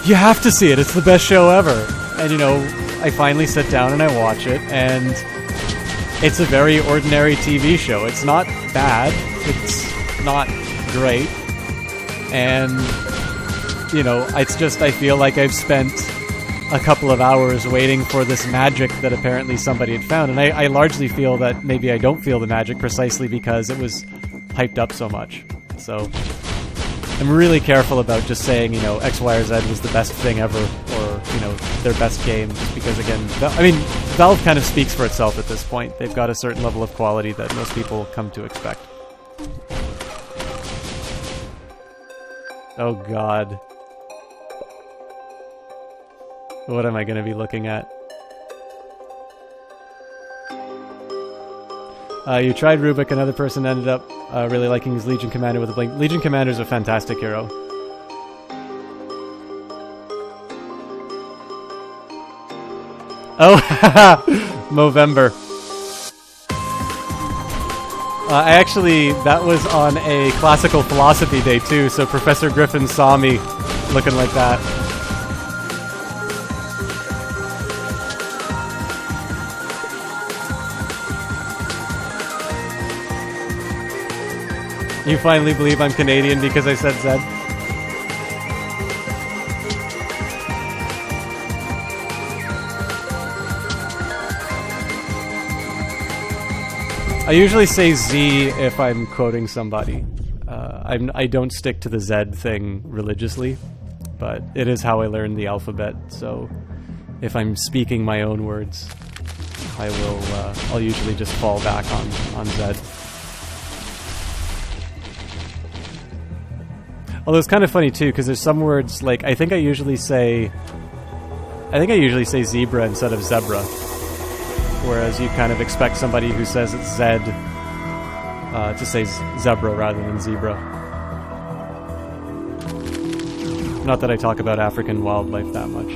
You have to see it. It's the best show ever. And, you know, I finally sit down and I watch it, and it's a very ordinary TV show. It's not bad. It's not great. And, you know, it's just, I feel like I've spent a couple of hours waiting for this magic that apparently somebody had found. And I largely feel that maybe I don't feel the magic precisely because it was hyped up so much. So I'm really careful about just saying, you know, X, Y, or Z was the best thing ever, or, you know, their best game, just because, again, I mean, Valve kind of speaks for itself at this point. They've got a certain level of quality that most people come to expect. Oh, God. What am I going to be looking at? You tried Rubik, another person ended up really liking his Legion Commander with a blink. Legion Commander is a fantastic hero. Oh, Movember. I actually, that was on a classical philosophy day too, so Professor Griffin saw me looking like that. You finally believe I'm Canadian because I said Zed? I usually say Z if I'm quoting somebody. I don't stick to the Z thing religiously, but it is how I learned the alphabet, so if I'm speaking my own words, I'll usually just fall back on Z. Although it's kind of funny too, because there's some words, like, I think I usually say zebra instead of zebra. Whereas you kind of expect somebody who says it's Zed to say zebra rather than zebra. Not that I talk about African wildlife that much.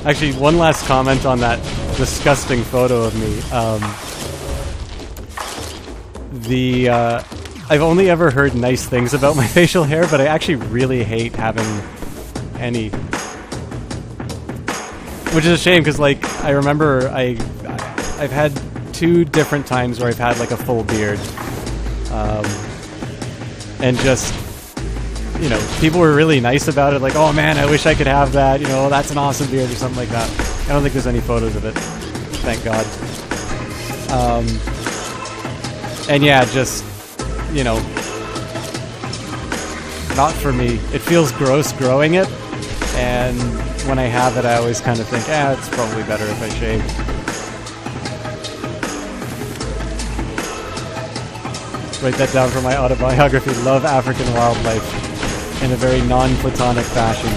Actually, one last comment on that disgusting photo of me. I've only ever heard nice things about my facial hair, but I actually really hate having any. Which is a shame, because, like, I remember I've had 2 different times where I've had, like, a full beard. And just, you know, people were really nice about it, like, oh man, I wish I could have that, you know, that's an awesome beard, or something like that. I don't think there's any photos of it, thank God. And yeah, just, you know, not for me. It feels gross growing it, and when I have it, I always kind of think, it's probably better if I shave. Write that down for my autobiography. Love African wildlife in a very non-platonic fashion.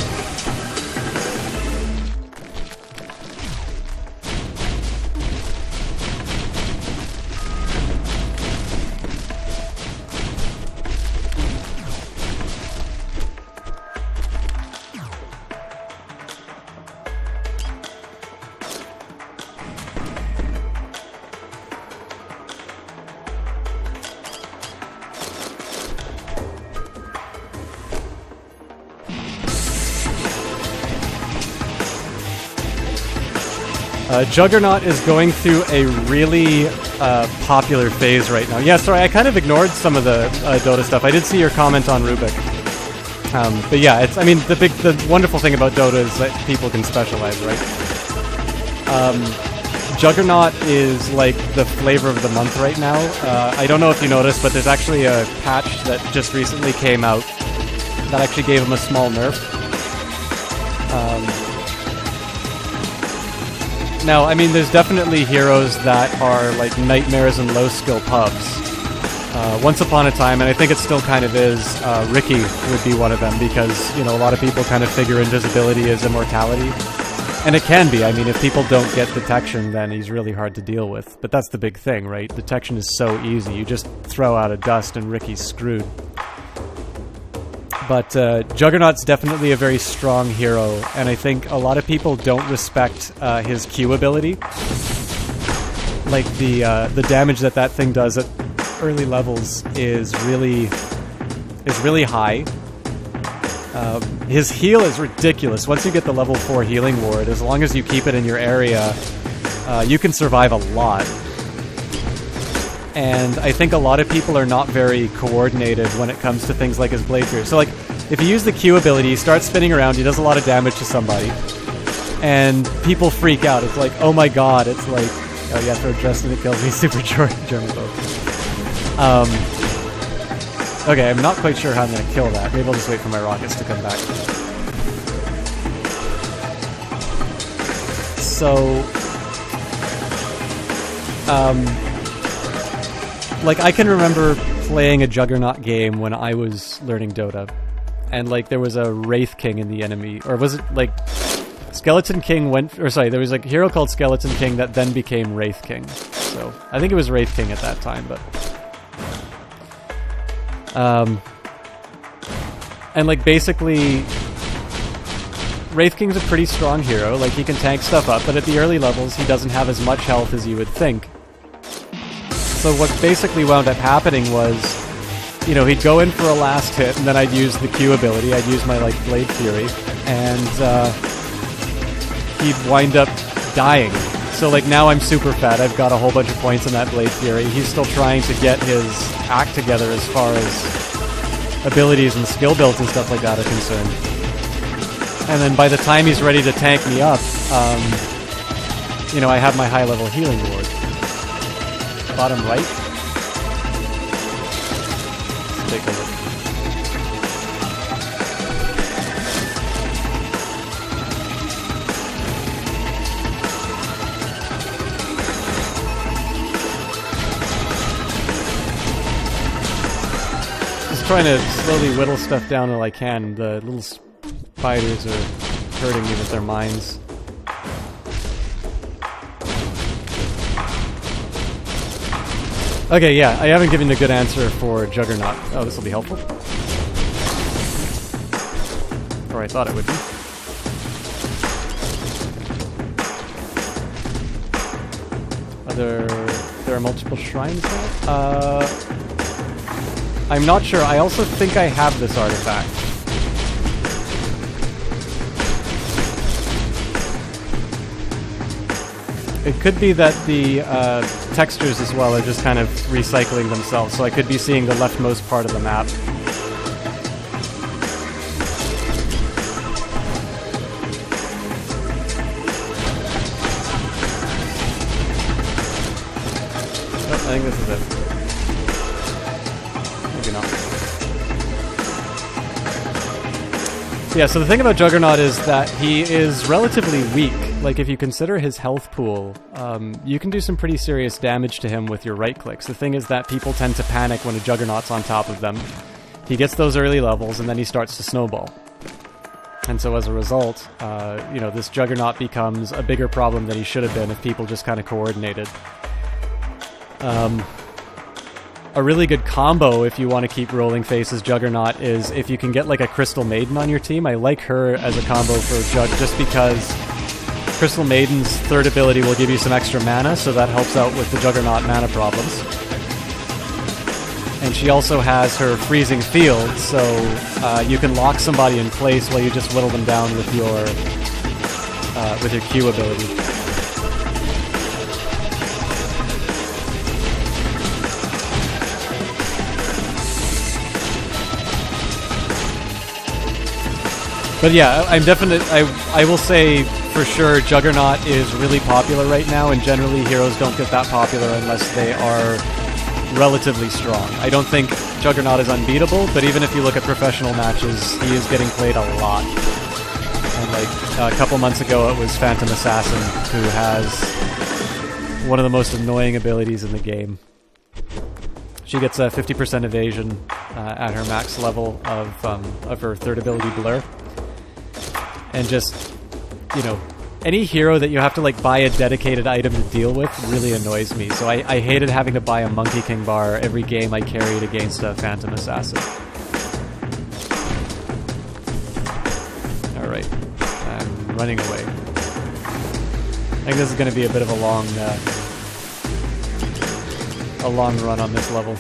Juggernaut is going through a really popular phase right now. Yeah, sorry, I kind of ignored some of the Dota stuff. I did see your comment on Rubik. But yeah, it's, I mean, the wonderful thing about Dota is that people can specialize, right? Juggernaut is like the flavor of the month right now. I don't know if you noticed, but there's actually a patch that just recently came out that actually gave him a small nerf. Now, I mean, there's definitely heroes that are like nightmares and low-skill pubs. Once upon a time, and I think it still kind of is, Riki would be one of them, because, you know, a lot of people kind of figure invisibility as immortality. And it can be. I mean, if people don't get detection, then he's really hard to deal with. But that's the big thing, right? Detection is so easy. You just throw out a dust and Riki's screwed. But Juggernaut's definitely a very strong hero, and I think a lot of people don't respect his Q ability. Like, the damage that thing does at early levels is really high. His heal is ridiculous. Once you get the level 4 healing ward, as long as you keep it in your area, you can survive a lot. And I think a lot of people are not very coordinated when it comes to things like his Blade Fury. So, like, if you use the Q ability, he starts spinning around, he does a lot of damage to somebody, and people freak out. It's like, oh my god, it's like, oh yeah, throw Justin, it kills me, super German boat. Okay, I'm not quite sure how I'm going to kill that. Maybe I'll just wait for my rockets to come back. So, like, I can remember playing a Juggernaut game when I was learning Dota, and, like, there was a Wraith King in the enemy, or was it, like, Skeleton King went, or sorry, there was, like, a hero called Skeleton King that then became Wraith King. So, I think it was Wraith King at that time, but... and, like, basically, Wraith King's a pretty strong hero. Like, he can tank stuff up, but at the early levels, he doesn't have as much health as you would think. So what basically wound up happening was, you know, he'd go in for a last hit, and then I'd use the Q ability, I'd use my, like, Blade Fury, and, he'd wind up dying. So, like, now I'm super fat, I've got a whole bunch of points in that Blade Fury. He's still trying to get his act together as far as abilities and skill builds and stuff like that are concerned. And then by the time he's ready to tank me up, you know, I have my high-level healing ward. Bottom right? Let's take a look. Just trying to slowly whittle stuff down till I can. The little spiders are hurting me with their mines. Okay, yeah, I haven't given a good answer for Juggernaut. Oh, this will be helpful. Or I thought it would be. There are multiple shrines now? I'm not sure. I also think I have this artifact. It could be that the textures as well are just kind of recycling themselves, so I could be seeing the leftmost part of the map. I think this is it. Maybe not. Yeah, so the thing about Juggernaut is that he is relatively weak. Like, if you consider his health pool, you can do some pretty serious damage to him with your right clicks. The thing is that people tend to panic when a Juggernaut's on top of them. He gets those early levels, and then he starts to snowball. And so as a result, this Juggernaut becomes a bigger problem than he should have been if people just kind of coordinated. A really good combo if you want to keep rolling faces Juggernaut is if you can get like a Crystal Maiden on your team. I like her as a combo for Jug just because Crystal Maiden's third ability will give you some extra mana, so that helps out with the Juggernaut mana problems. And she also has her Freezing Field, so you can lock somebody in place while you just whittle them down with your Q ability. But yeah, I will say for sure Juggernaut is really popular right now, and generally heroes don't get that popular unless they are relatively strong. I don't think Juggernaut is unbeatable, but even if you look at professional matches, he is getting played a lot. And like a couple months ago it was Phantom Assassin, who has one of the most annoying abilities in the game. She gets a 50% evasion at her max level of her third ability, Blur. And just, any hero that you have to like buy a dedicated item to deal with really annoys me. So I hated having to buy a Monkey King bar every game I carried against a Phantom Assassin. Alright, I'm running away. I think this is going to be a bit of a long run on this level.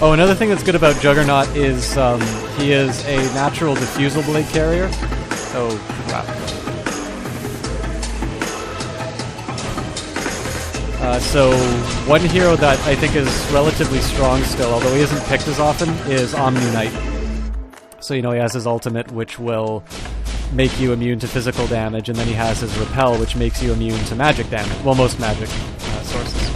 Oh, another thing that's good about Juggernaut is he is a natural Diffusal Blade carrier. Oh, crap. So one hero that I think is relatively strong still, although he isn't picked as often, is Omni Knight. So, he has his ultimate, which will make you immune to physical damage, and then he has his Repel, which makes you immune to magic damage. Well, most magic sources.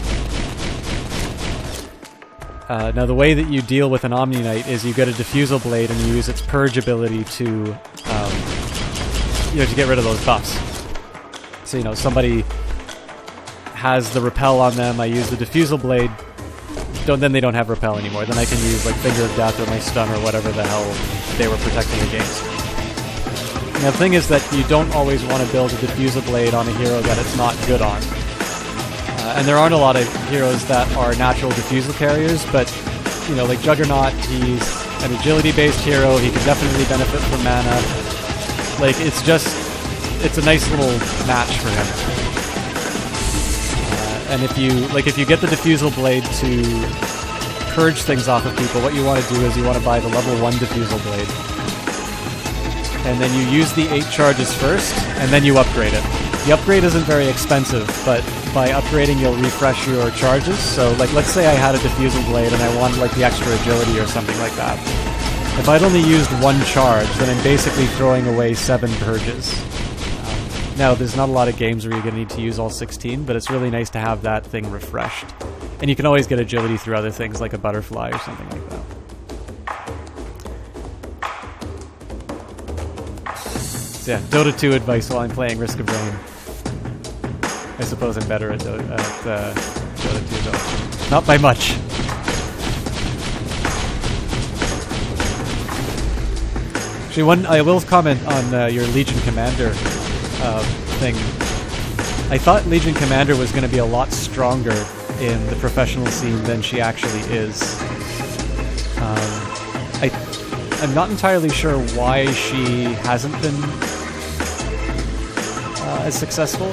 Now, the way that you deal with an Omni Knight is you get a Diffusal Blade and you use its Purge ability to get rid of those buffs. So, somebody has the Repel on them, I use the Diffusal Blade, then they don't have Repel anymore. Then I can use, like, Finger of Death or my Stun or whatever the hell they were protecting against. Now, the thing is that you don't always want to build a Diffusal Blade on a hero that it's not good on. And there aren't a lot of heroes that are natural Diffusal carriers, but, like Juggernaut, he's an agility-based hero, he can definitely benefit from mana. Like, it's a nice little match for him. And if you get the Diffusal Blade to purge things off of people, what you want to do is you want to buy the level 1 Diffusal Blade. And then you use the 8 charges first, and then you upgrade it. The upgrade isn't very expensive, but by upgrading you'll refresh your charges. So, like, let's say I had a Diffusal Blade and I wanted, like, the extra agility or something like that. If I'd only used 1 charge, then I'm basically throwing away 7 purges. Now, there's not a lot of games where you're going to need to use all 16, but it's really nice to have that thing refreshed. And you can always get agility through other things, like a butterfly or something like that. So yeah, Dota 2 advice while I'm playing Risk of Rain. I suppose I'm better at Dota 2, though. Not by much. Actually, I will comment on your Legion Commander thing. I thought Legion Commander was going to be a lot stronger in the professional scene than she actually is. I'm not entirely sure why she hasn't been as successful.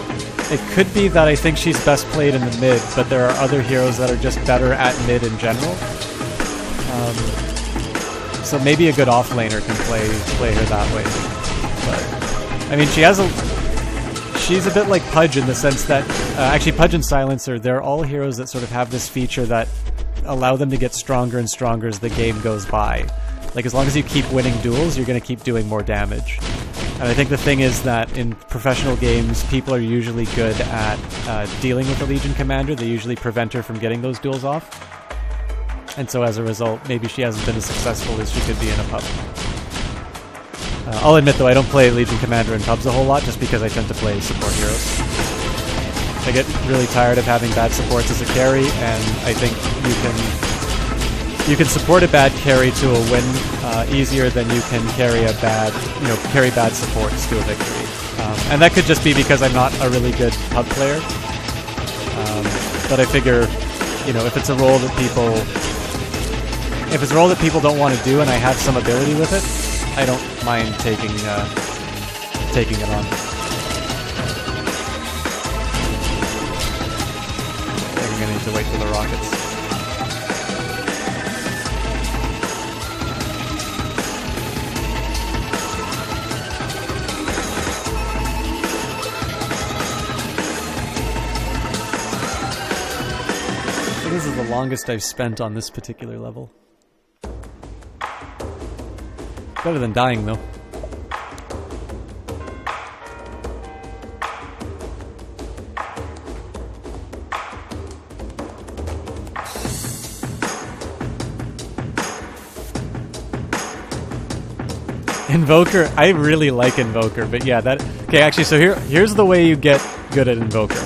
It could be that I think she's best played in the mid, but there are other heroes that are just better at mid in general. So maybe a good offlaner can play her that way. But I mean, she's a bit like Pudge in the sense that actually Pudge and Silencer, they're all heroes that sort of have this feature that allow them to get stronger and stronger as the game goes by. Like, as long as you keep winning duels, you're going to keep doing more damage. And I think the thing is that in professional games, people are usually good at dealing with the Legion Commander. They usually prevent her from getting those duels off. And so as a result, maybe she hasn't been as successful as she could be in a pub. I'll admit, though, I don't play Legion Commander in pubs a whole lot, just because I tend to play support heroes. I get really tired of having bad supports as a carry, and I think you can support a bad carry to a win easier than you can carry carry bad supports to a victory. And that could just be because I'm not a really good pub player. But I figure, if it's a role that people don't want to do, and I have some ability with it, I don't mind taking it on. I think I'm gonna need to wait for the rockets. This is the longest I've spent on this particular level. Better than dying, though. Invoker, I really like Invoker, but yeah, okay, actually, so here's the way you get good at Invoker.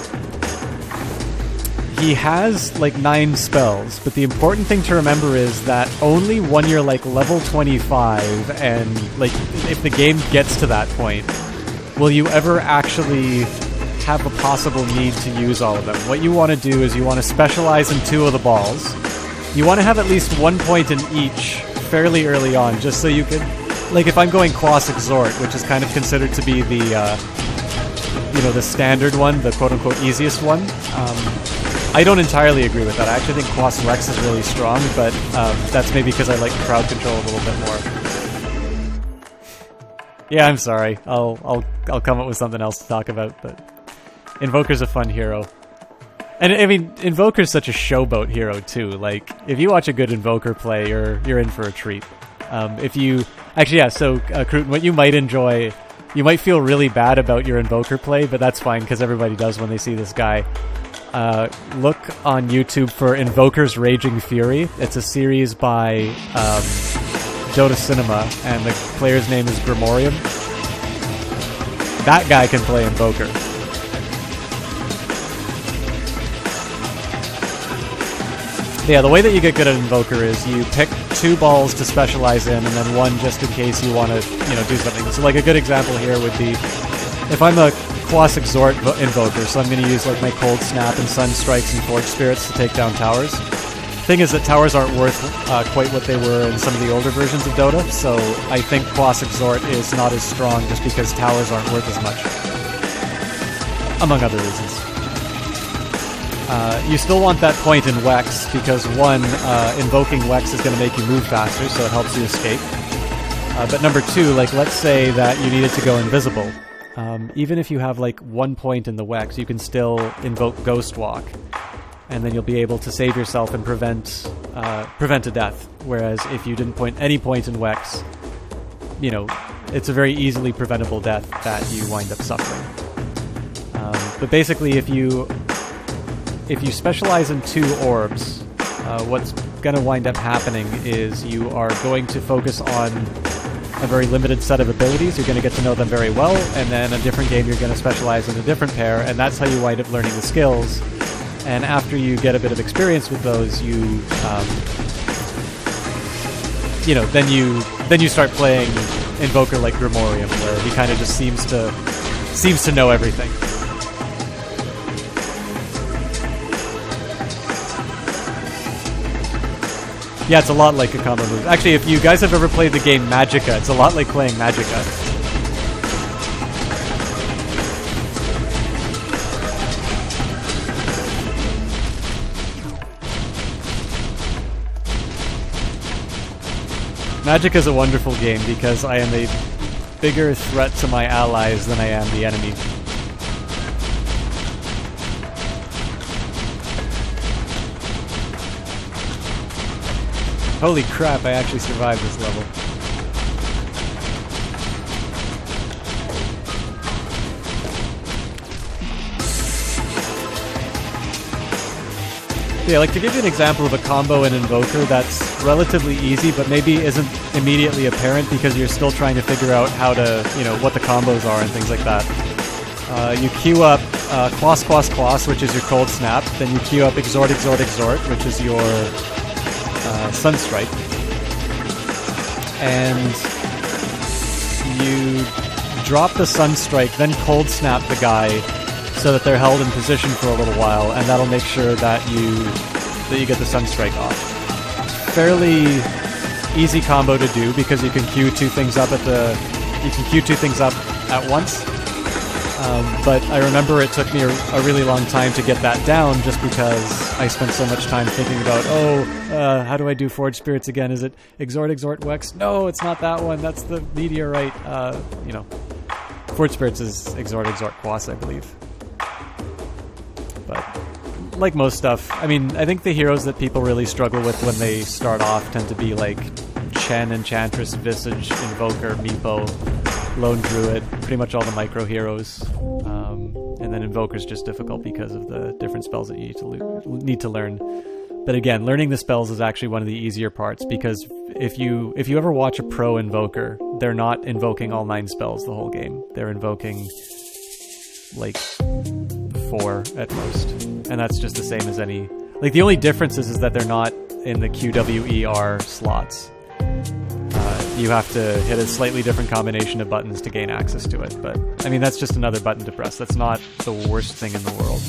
He has, 9 spells, but the important thing to remember is that only when you're, level 25, and, if the game gets to that point, will you ever actually have a possible need to use all of them. What you want to do is you want to specialize in 2 of the balls. You want to have at least 1 point in each fairly early on, just so you can... if I'm going Quas Exhort, which is kind of considered to be the, the standard one, the quote-unquote easiest one, I don't entirely agree with that. I actually think Quas Rex is really strong, but that's maybe because I like crowd control a little bit more. Yeah, I'm sorry. I'll come up with something else to talk about, but Invoker's a fun hero. And I mean, Invoker's such a showboat hero too. If you watch a good Invoker play, you're in for a treat. So Kruton, what you might enjoy, you might feel really bad about your Invoker play, but that's fine because everybody does when they see this guy. Look on YouTube for Invoker's Raging Fury. It's a series by Dota Cinema, and the player's name is Grimorium. That guy can play Invoker. Yeah, the way that you get good at Invoker is you pick 2 balls to specialize in, and then 1 just in case you want to, do something. So, a good example here would be if I'm a Quas Exhort Invoker, so I'm going to use my Cold Snap and Sun Strikes and Forge Spirits to take down towers. Thing is that towers aren't worth quite what they were in some of the older versions of Dota, so I think Quas Exhort is not as strong just because towers aren't worth as much. Among other reasons. You still want that point in Wex, because 1, invoking Wex is going to make you move faster, so it helps you escape. But number 2, let's say that you needed to go invisible. Even if you have 1 point in the Wex, you can still invoke Ghost Walk, and then you'll be able to save yourself and prevent a death. Whereas if you didn't point any point in Wex, it's a very easily preventable death that you wind up suffering. But basically, if you specialize in 2 orbs, what's going to wind up happening is you are going to focus on a very limited set of abilities. You're going to get to know them very well, and then a different game you're going to specialize in a different pair, and that's how you wind up learning the skills. And after you get a bit of experience with those, then you start playing Invoker like Grimorium, where he kind of just seems to know everything. Yeah, it's a lot like a combo move. Actually, if you guys have ever played the game Magicka, it's a lot like playing Magicka. Magicka is a wonderful game because I am a bigger threat to my allies than I am the enemy. Holy crap, I actually survived this level. Yeah, like to give you an example of a combo in Invoker that's relatively easy, but maybe isn't immediately apparent because you're still trying to figure out how to, you know, what the combos are and things like that. You queue up Quas Quas Quas, which is your Cold Snap, then you queue up Exort Exort Exort, which is your Sunstrike, and you drop the Sunstrike, then Cold Snap the guy so that they're held in position for a little while, and that'll make sure that you get the Sunstrike off. Fairly easy combo to do because you can queue two things up at once. But I remember it took me a really long time to get that down just because I spent so much time thinking about, how do I do Forge Spirits again? Is it Exort, Exort, Wex? No, it's not that one. That's the Meteorite. Forge Spirits is Exort, Exort, Quas, I believe. But like most stuff, I mean, I think the heroes that people really struggle with when they start off tend to be like Chen, Enchantress, Visage, Invoker, Meepo, Lone Druid, pretty much all the micro heroes, and then Invoker's just difficult because of the different spells that you need to learn. But again, learning the spells is actually one of the easier parts because if you ever watch a pro Invoker, they're not invoking all 9 spells the whole game. They're invoking like 4 at most, and that's just the same as any. Like the only difference is that they're not in the QWER slots. You have to hit a slightly different combination of buttons to gain access to it, but I mean that's just another button to press. That's not the worst thing in the world.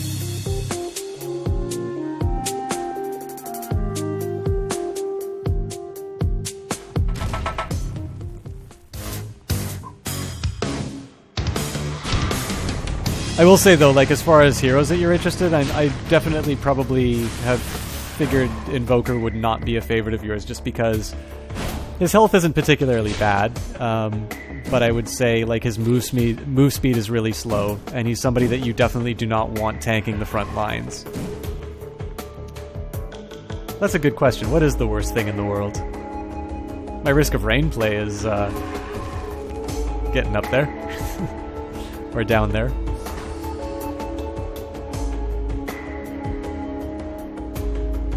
I will say though, like as far as heroes that you're interested in, I definitely probably have figured Invoker would not be a favorite of yours just because his health isn't particularly bad, but I would say like his move speed is really slow, and he's somebody that you definitely do not want tanking the front lines. That's a good question. What is the worst thing in the world? My Risk of Rain play is getting up there. Or down there.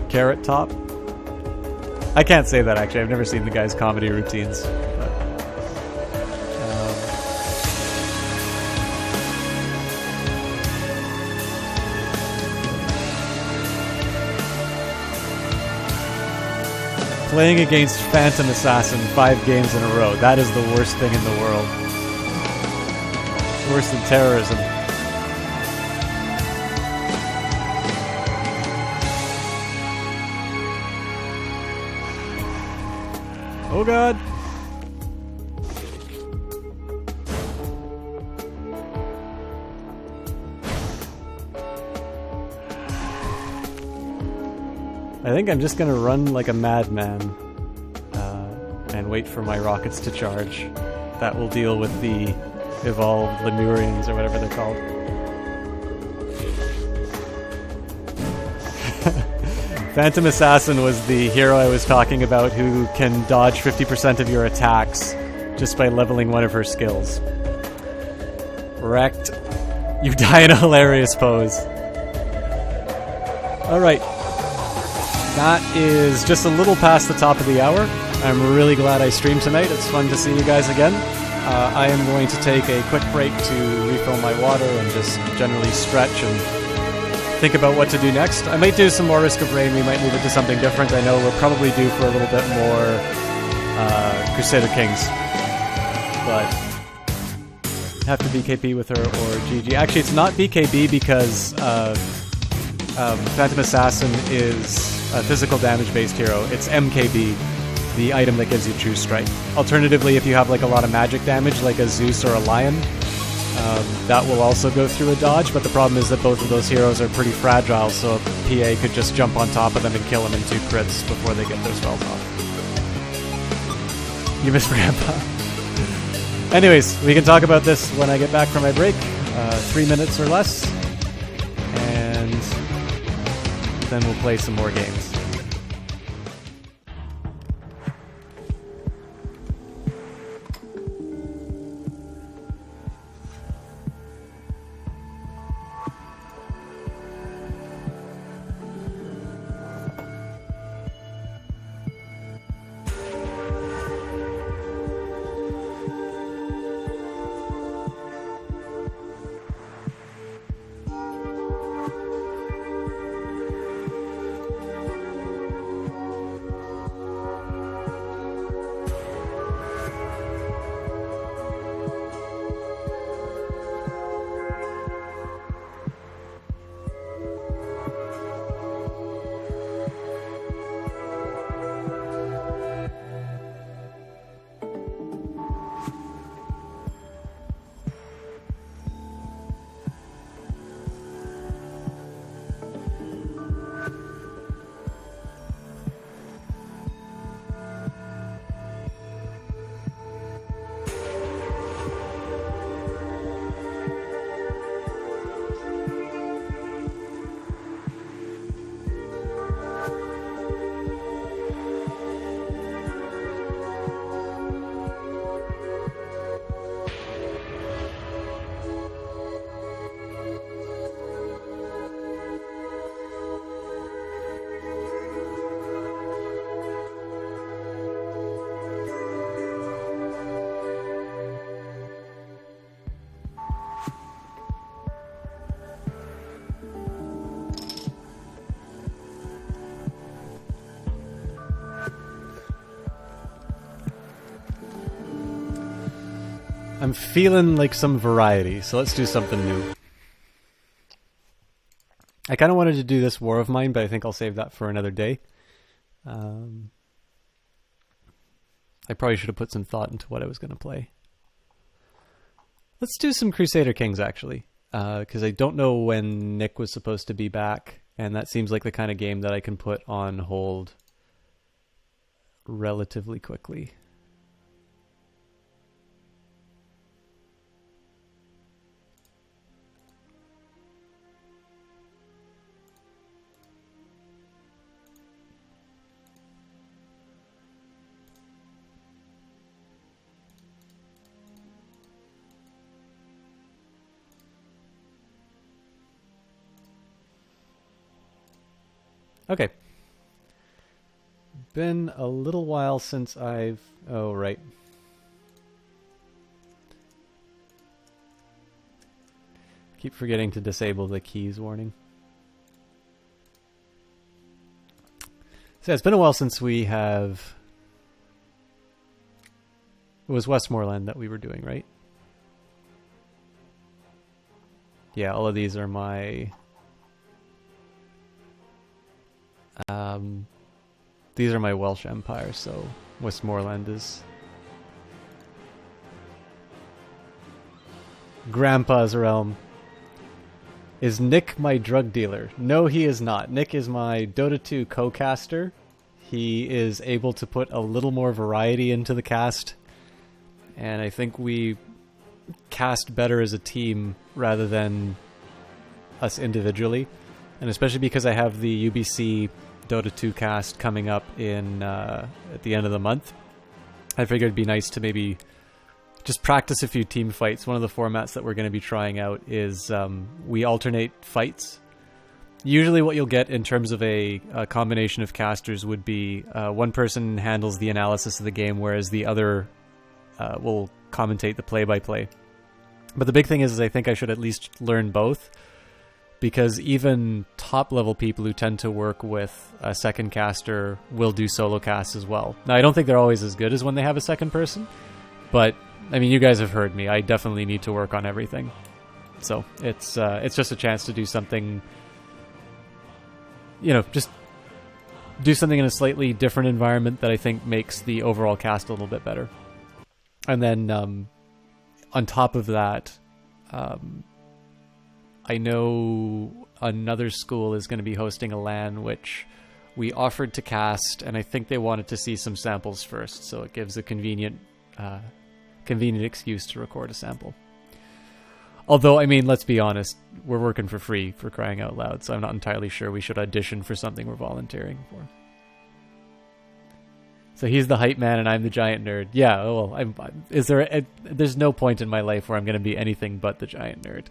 Carrot Top? I can't say that actually. I've never seen the guy's comedy routines. But, playing against Phantom Assassin 5 games in a row. That is the worst thing in the world. Worse than terrorism. Oh god! I think I'm just gonna run like a madman and wait for my rockets to charge. That will deal with the evolved Lemurians or whatever they're called. Phantom Assassin was the hero I was talking about who can dodge 50% of your attacks just by leveling one of her skills. Wrecked. You die in a hilarious pose. Alright. That is just a little past the top of the hour. I'm really glad I streamed tonight. It's fun to see you guys again. I am going to take a quick break to refill my water and just generally stretch and think about what to do next. I might do some more Risk of Rain. We might move it to something different. I know we're probably due for a little bit more Crusader Kings. But have to BKB with her or GG. Actually, it's not BKB because Phantom Assassin is a physical damage-based hero, it's MKB, the item that gives you True Strike. Alternatively, if you have like a lot of magic damage, like a Zeus or a Lion, that will also go through a dodge, but the problem is that both of those heroes are pretty fragile, so a PA could just jump on top of them and kill them in 2 crits before they get their spells off. You missed Grandpa. Anyways, we can talk about this when I get back from my break. 3 minutes or less. And then we'll play some more games. I'm feeling like some variety, so let's do something new. I kind of wanted to do this War of Mine, but I think I'll save that for another day. I probably should have put some thought into what I was going to play. Let's do some Crusader Kings, actually, because I don't know when Nick was supposed to be back, and that seems like the kind of game that I can put on hold relatively quickly. Okay. Been a little while since I've... Oh, right. Keep forgetting to disable the keys warning. So it's been a while since we have... It was Westmoreland that we were doing, right? Yeah, all of these are my... these are my Welsh empires, so Westmoreland is Grandpa's realm. Is Nick my drug dealer? No, he is not. Nick is my Dota 2 co-caster. He is able to put a little more variety into the cast, and I think we cast better as a team rather than us individually. And especially because I have the UBC Dota 2 cast coming up in at the end of the month, I figured it'd be nice to maybe just practice a few team fights. One of the formats that we're going to be trying out is we alternate fights. Usually what you'll get in terms of a combination of casters would be one person handles the analysis of the game, whereas the other will commentate the play-by-play. But the big thing is I think I should at least learn both, because even top-level people who tend to work with a second caster will do solo casts as well. Now, I don't think they're always as good as when they have a second person, but, I mean, you guys have heard me. I definitely need to work on everything. So, it's just a chance to do something, you know, just do something in a slightly different environment that I think makes the overall cast a little bit better. And then on top of that, I know another school is going to be hosting a LAN, which we offered to cast, and I think they wanted to see some samples first, so it gives a convenient excuse to record a sample. Although, I mean, let's be honest, we're working for free, for crying out loud, so I'm not entirely sure we should audition for something we're volunteering for. So he's the hype man and I'm the giant nerd. Yeah, well, there's no point in my life where I'm going to be anything but the giant nerd.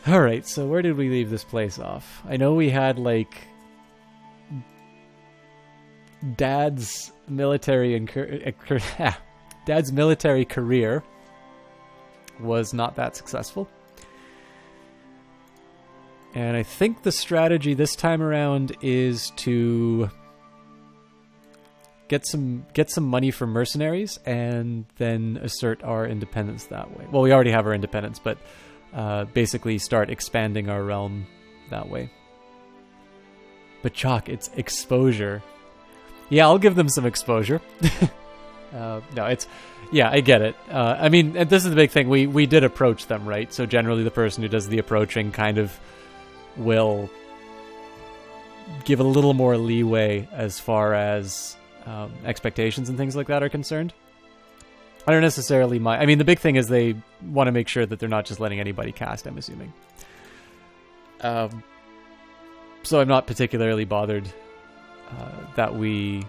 Alright, so where did we leave this place off? I know we had, like, Dad's military career was not that successful. And I think the strategy this time around is to get some money from mercenaries and then assert our independence that way. Well, we already have our independence, but basically start expanding our realm that way. But Chalk, it's exposure. Yeah, I'll give them some exposure. No, it's... Yeah, I get it. I mean, and this is the big thing. We did approach them, right? So generally the person who does the approaching kind of will give a little more leeway as far as expectations and things like that are concerned. I don't necessarily mind. I mean, the big thing is they want to make sure that they're not just letting anybody cast, I'm assuming. So I'm not particularly bothered that we,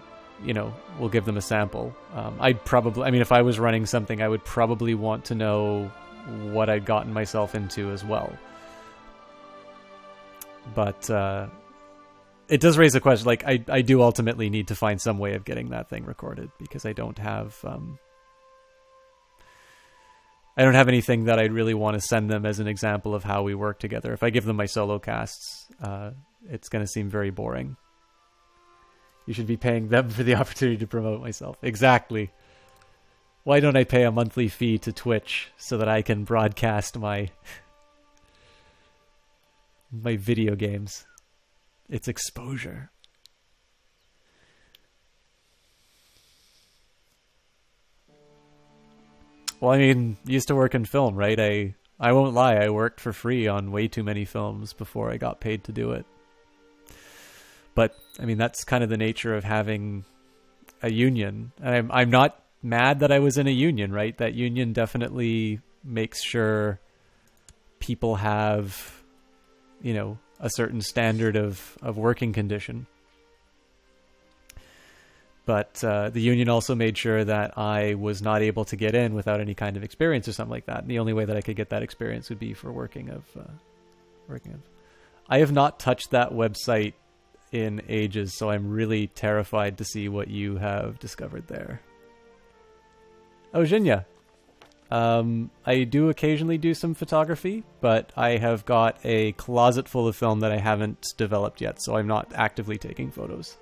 we'll give them a sample. If I was running something, I would probably want to know what I'd gotten myself into as well. But it does raise a question. Like, I do ultimately need to find some way of getting that thing recorded because I don't have anything that I'd really want to send them as an example of how we work together. If I give them my solo casts, it's going to seem very boring. You should be paying them for the opportunity to promote myself. Exactly. Why don't I pay a monthly fee to Twitch so that I can broadcast my video games? It's exposure. Well, I mean, used to work in film, right? I won't lie, I worked for free on way too many films before I got paid to do it. But, I mean, that's kind of the nature of having a union. I'm not mad that I was in a union, right? That union definitely makes sure people have, a certain standard of working condition. But the union also made sure that I was not able to get in without any kind of experience or something like that. And the only way that I could get that experience would be for working of. I have not touched that website in ages, so I'm really terrified to see what you have discovered there. Oh, Jinya. I do occasionally do some photography, but I have got a closet full of film that I haven't developed yet, so I'm not actively taking photos.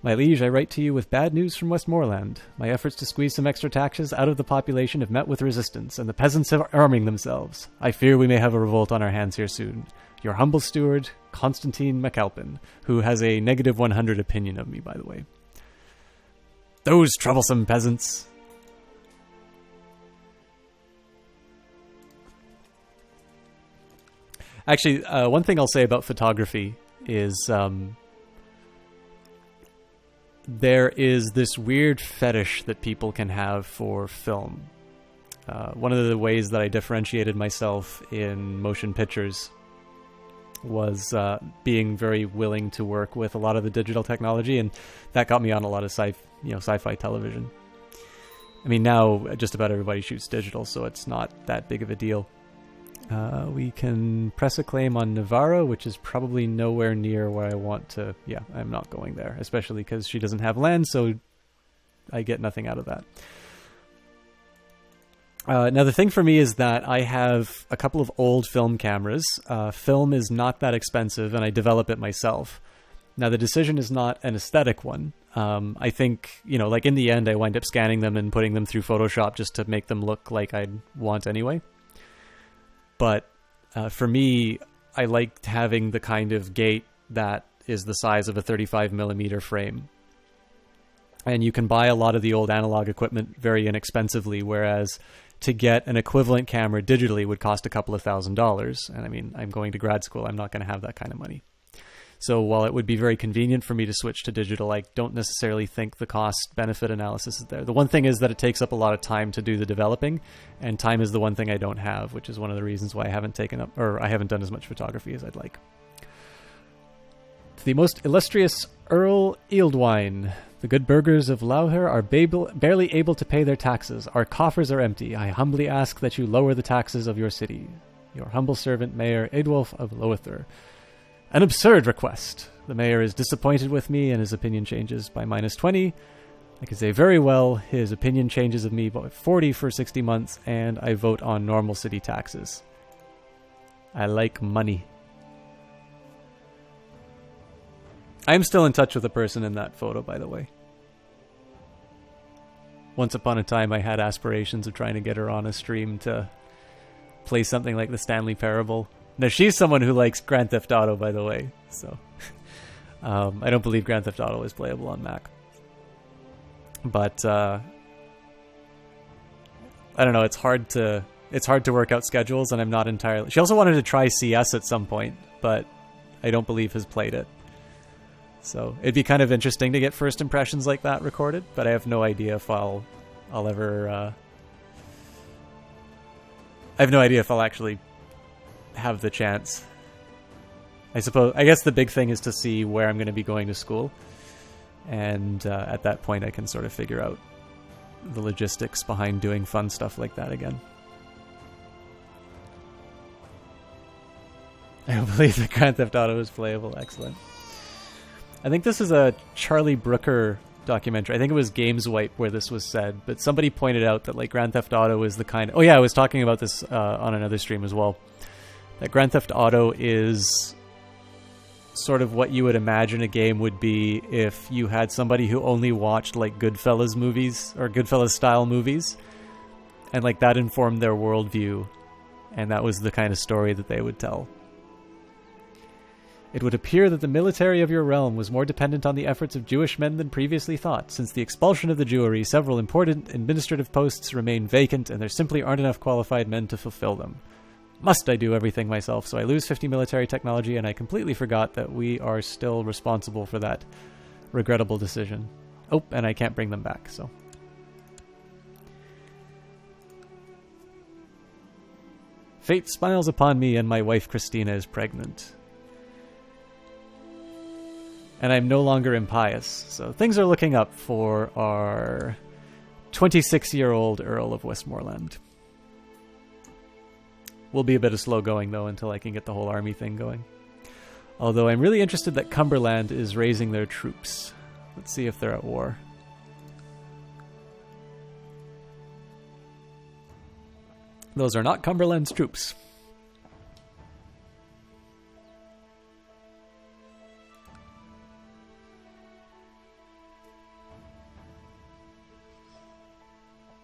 My liege, I write to you with bad news from Westmoreland. My efforts to squeeze some extra taxes out of the population have met with resistance, and the peasants are arming themselves. I fear we may have a revolt on our hands here soon. Your humble steward, Constantine McAlpin, who has a negative 100 opinion of me, by the way. Those troublesome peasants. Actually, one thing I'll say about photography is there is this weird fetish that people can have for film. One of the ways that I differentiated myself in motion pictures was being very willing to work with a lot of the digital technology, and that got me on a lot of sci-fi television. I mean, now just about everybody shoots digital, so it's not that big of a deal. We can press a claim on Navarro, which is probably nowhere near where I want to. Yeah, I'm not going there, especially because she doesn't have land, so I get nothing out of that. Now, the thing for me is that I have a couple of old film cameras. Film is not that expensive, and I develop it myself. Now, the decision is not an aesthetic one. I think, like in the end, I wind up scanning them and putting them through Photoshop just to make them look like I'd want anyway. But for me, I liked having the kind of gate that is the size of a 35mm frame. And you can buy a lot of the old analog equipment very inexpensively, whereas to get an equivalent camera digitally would cost a couple of $1,000s. And I mean, I'm going to grad school. I'm not going to have that kind of money. So while it would be very convenient for me to switch to digital, I don't necessarily think the cost-benefit analysis is there. The one thing is that it takes up a lot of time to do the developing, and time is the one thing I don't have, which is one of the reasons why I haven't done as much photography as I'd like. To the most illustrious Earl Ealdwine, the good burghers of Lowher are barely able to pay their taxes. Our coffers are empty. I humbly ask that you lower the taxes of your city. Your humble servant, Mayor Eadwulf of Lowther. An absurd request. The mayor is disappointed with me and his opinion changes by -20. I can say very well his opinion changes of me by 40 for 60 months, and I vote on normal city taxes. I like money. I'm still in touch with the person in that photo, by the way. Once upon a time, I had aspirations of trying to get her on a stream to play something like the Stanley Parable. Now, she's someone who likes Grand Theft Auto, by the way, so I don't believe Grand Theft Auto is playable on Mac. But I don't know, it's hard to work out schedules, and I'm not entirely... She also wanted to try CS at some point, but I don't believe has played it. So it'd be kind of interesting to get first impressions like that recorded, but I have no idea if I'll ever... I have no idea if I'll actually have the chance. I guess the big thing is to see where I'm going to be going to school, and at that point I can sort of figure out the logistics behind doing fun stuff like that again. I don't believe that Grand Theft Auto is playable. Excellent. I think this is a Charlie Brooker documentary. I think it was Games Wipe where this was said, but somebody pointed out that like Grand Theft Auto is the kind of... Oh yeah, I was talking about this on another stream as well. That Grand Theft Auto is sort of what you would imagine a game would be if you had somebody who only watched like Goodfellas movies or Goodfellas style movies, and like that informed their worldview, and that was the kind of story that they would tell. It would appear that the military of your realm was more dependent on the efforts of Jewish men than previously thought. Since the expulsion of the Jewry, several important administrative posts remain vacant, and there simply aren't enough qualified men to fulfill them. Must I do everything myself, so I lose 50 military technology, and I completely forgot that we are still responsible for that regrettable decision. Oh, and I can't bring them back, so... Fate smiles upon me, and my wife Christina is pregnant. And I'm no longer impious, so things are looking up for our 26-year-old Earl of Westmoreland. Will be a bit of slow going, though, until I can get the whole army thing going. Although I'm really interested that Cumberland is raising their troops. Let's see if they're at war. Those are not Cumberland's troops.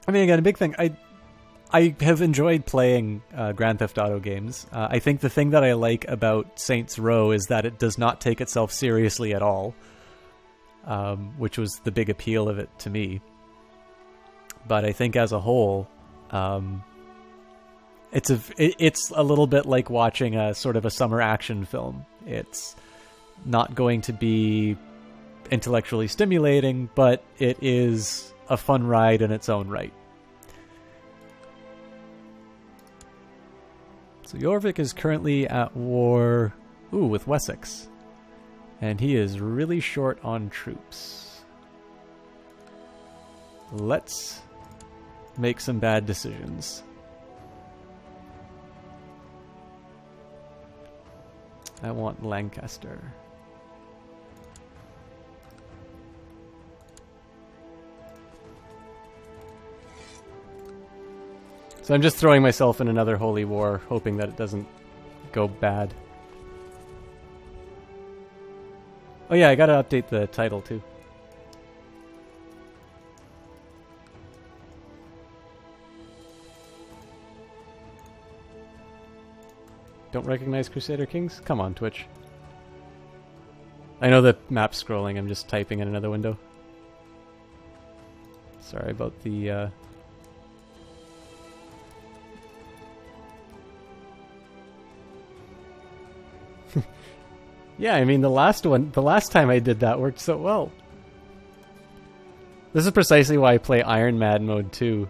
I mean, again, a big thing. I have enjoyed playing Grand Theft Auto games. I think the thing that I like about Saints Row is that it does not take itself seriously at all, which was the big appeal of it to me. But I think as a whole, it's a little bit like watching a sort of a summer action film. It's not going to be intellectually stimulating, but it is a fun ride in its own right. So Jorvik is currently at war, with Wessex. And he is really short on troops. Let's make some bad decisions. I want Lancaster. So I'm just throwing myself in another holy war, hoping that it doesn't go bad. Oh yeah, I gotta update the title too. Don't recognize Crusader Kings? Come on, Twitch. I know the map's scrolling, I'm just typing in another window. Sorry about the, Yeah, I mean, the last time I did that worked so well. This is precisely why I play Iron Man mode too.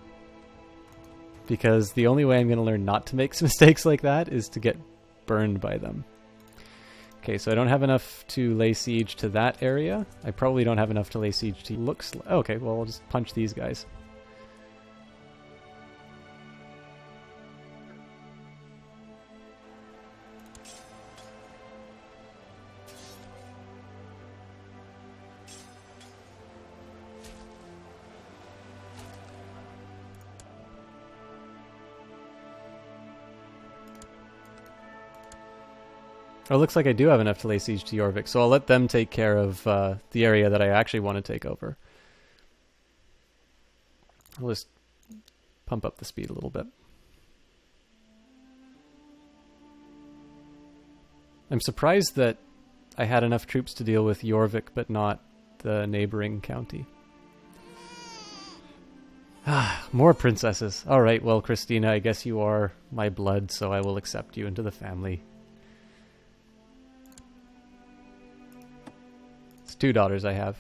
Because the only way I'm going to learn not to make mistakes like that is to get burned by them. Okay, so I don't have enough to lay siege to that area. I probably don't have enough to lay siege to... okay, well, I'll just punch these guys. Oh, it looks like I do have enough to lay siege to Jorvik, so I'll let them take care of the area that I actually want to take over. I'll just pump up the speed a little bit. I'm surprised that I had enough troops to deal with Jorvik, but not the neighboring county. Ah, more princesses. Alright, well, Christina, I guess you are my blood, so I will accept you into the family. 2 daughters I have.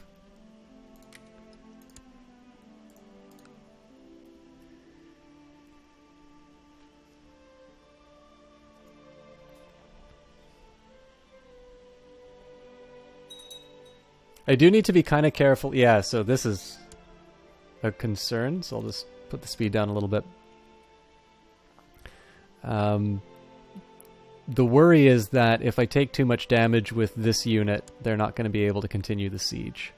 I do need to be kind of careful. Yeah, so this is a concern, so I'll just put the speed down a little bit. The worry is that if I take too much damage with this unit, they're not going to be able to continue the siege.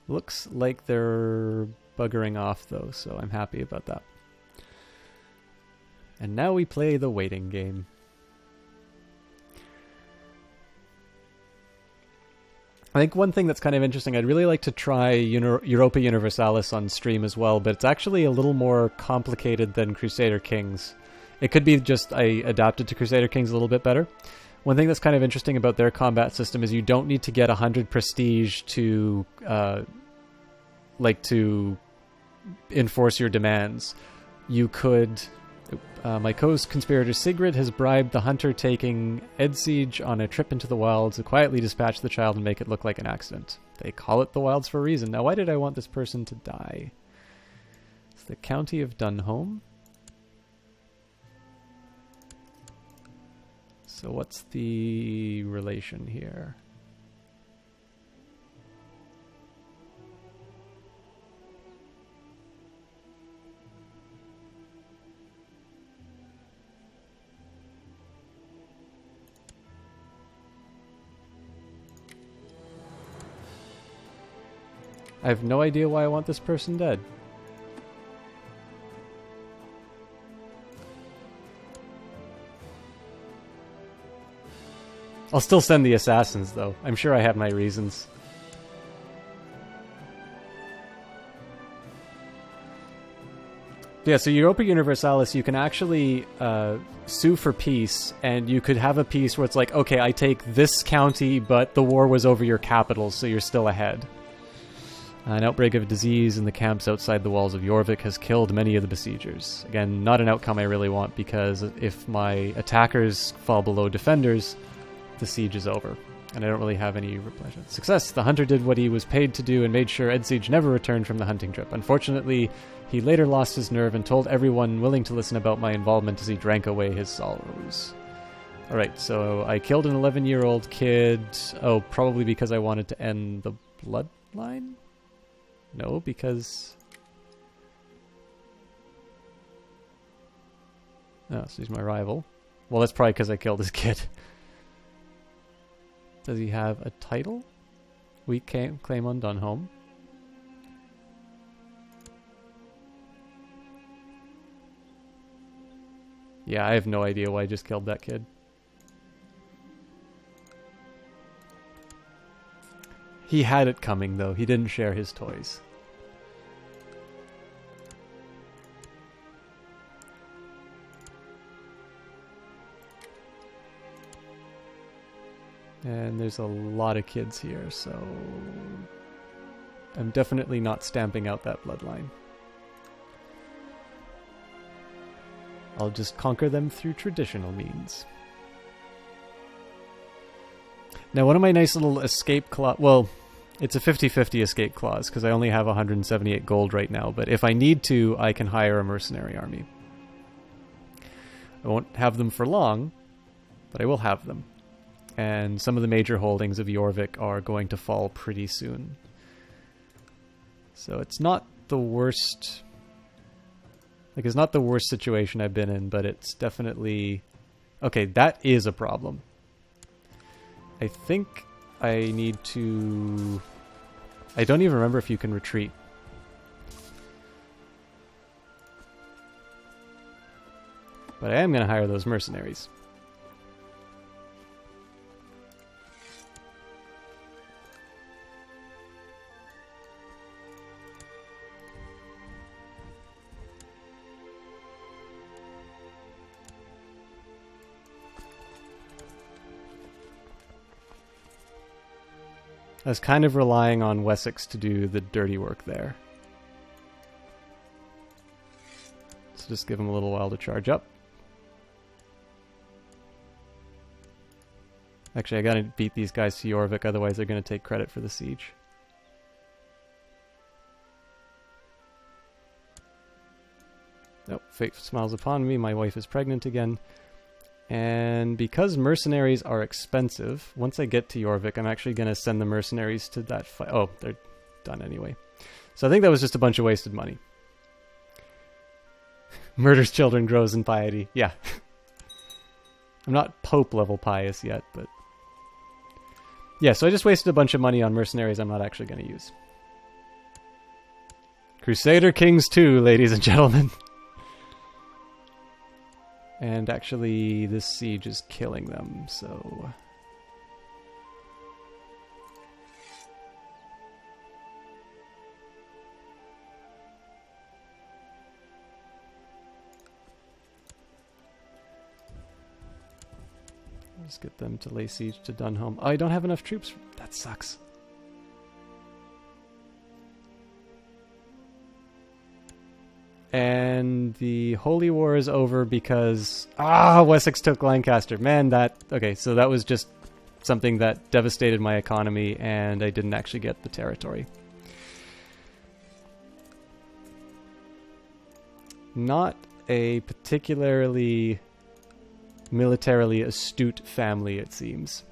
Looks like they're buggering off though, so I'm happy about that. And now we play the waiting game. I think one thing that's kind of interesting, I'd really like to try Europa Universalis on stream as well, but it's actually a little more complicated than Crusader Kings. It could be just I adapted to Crusader Kings a little bit better. One thing that's kind of interesting about their combat system is you don't need to get 100 prestige to to enforce your demands. You could... my co-conspirator Sigrid has bribed the hunter taking Edsige on a trip into the wilds to quietly dispatch the child and make it look like an accident. They call it the wilds for a reason. Now, why did I want this person to die? It's the county of Dunholm. So what's the relation here? I have no idea why I want this person dead. I'll still send the assassins, though. I'm sure I have my reasons. Yeah, so Europa Universalis, you can actually sue for peace, and you could have a peace where it's like, okay, I take this county, but the war was over your capital, so you're still ahead. An outbreak of disease in the camps outside the walls of Jorvik has killed many of the besiegers. Again, not an outcome I really want, because if my attackers fall below defenders, the siege is over, and I don't really have any repletion. Success! The hunter did what he was paid to do and made sure Edsige never returned from the hunting trip. Unfortunately, he later lost his nerve and told everyone willing to listen about my involvement as he drank away his sorrows. Alright, so I killed an 11-year-old kid. Oh, probably because I wanted to end the bloodline? No, because... Oh, so he's my rival. Well, that's probably because I killed his kid. Does he have a title? Weak claim on Dunholm. Yeah, I have no idea why I just killed that kid. He had it coming, though. He didn't share his toys. And there's a lot of kids here, so I'm definitely not stamping out that bloodline. I'll just conquer them through traditional means. Now, one of my nice little escape clause... Well, it's a 50-50 escape clause, because I only have 178 gold right now, but if I need to, I can hire a mercenary army. I won't have them for long, but I will have them. And some of the major holdings of Jorvik are going to fall pretty soon. So it's not the worst... Like, it's not the worst situation I've been in, but it's definitely... Okay, that is a problem. I think I need to... I don't even remember if you can retreat. But I am going to hire those mercenaries. I was kind of relying on Wessex to do the dirty work there. So just give him a little while to charge up. Actually, I gotta beat these guys to Jorvik, otherwise they're gonna take credit for the siege. Nope, fate smiles upon me, my wife is pregnant again. And because mercenaries are expensive, once I get to Jorvik, I'm actually going to send the mercenaries to that fight. Oh, they're done anyway. So I think that was just a bunch of wasted money. Murders children, grows in piety. Yeah. I'm not Pope level pious yet, but... Yeah, so I just wasted a bunch of money on mercenaries I'm not actually going to use. Crusader Kings 2, ladies and gentlemen. And actually, this siege is killing them, so... Just get them to lay siege to Dunholm. Oh, I don't have enough troops. That sucks. And the Holy War is over because... Wessex took Lancaster. Man, that... Okay, so that was just something that devastated my economy, and I didn't actually get the territory. Not a particularly militarily astute family, it seems.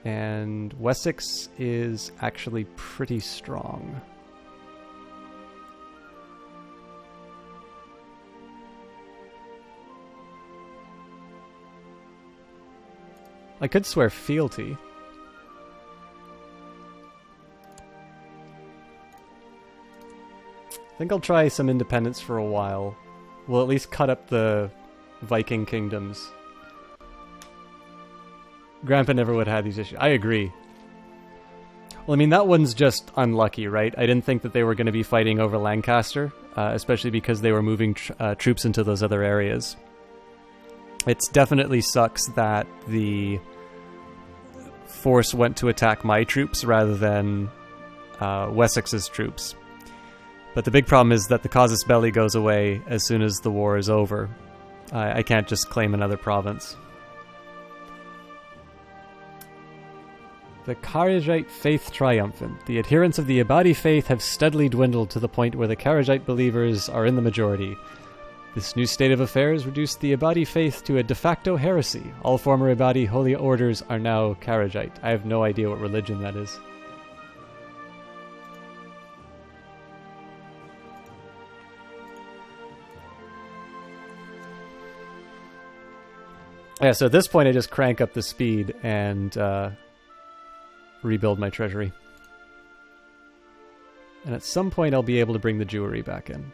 And Wessex is actually pretty strong. I could swear fealty. I think I'll try some independence for a while. We'll at least cut up the Viking kingdoms. Grandpa never would have had these issues. I agree. Well, I mean, that one's just unlucky, right? I didn't think that they were going to be fighting over Lancaster, especially because they were moving troops into those other areas. It definitely sucks that the force went to attack my troops rather than Wessex's troops. But the big problem is that the casus belli goes away as soon as the war is over. I can't just claim another province. The Kharijite faith triumphant. The adherents of the Ibadi faith have steadily dwindled to the point where the Kharijite believers are in the majority. This new state of affairs reduced the Ibadi faith to a de facto heresy. All former Ibadi holy orders are now Kharijite. I have no idea what religion that is. Yeah, so at this point I just crank up the speed and rebuild my treasury. And at some point I'll be able to bring the Jewry back in.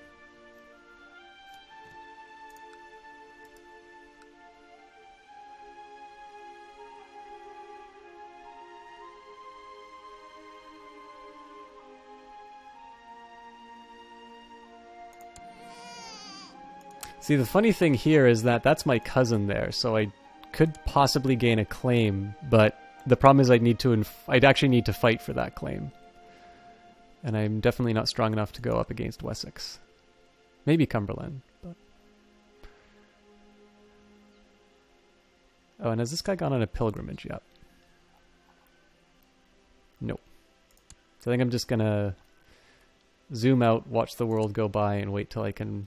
See, the funny thing here is that that's my cousin there, so I could possibly gain a claim, but the problem is I'd actually need to fight for that claim. And I'm definitely not strong enough to go up against Wessex. Maybe Cumberland, but... Oh, and has this guy gone on a pilgrimage yet? Nope. So I think I'm just gonna zoom out, watch the world go by, and wait till I can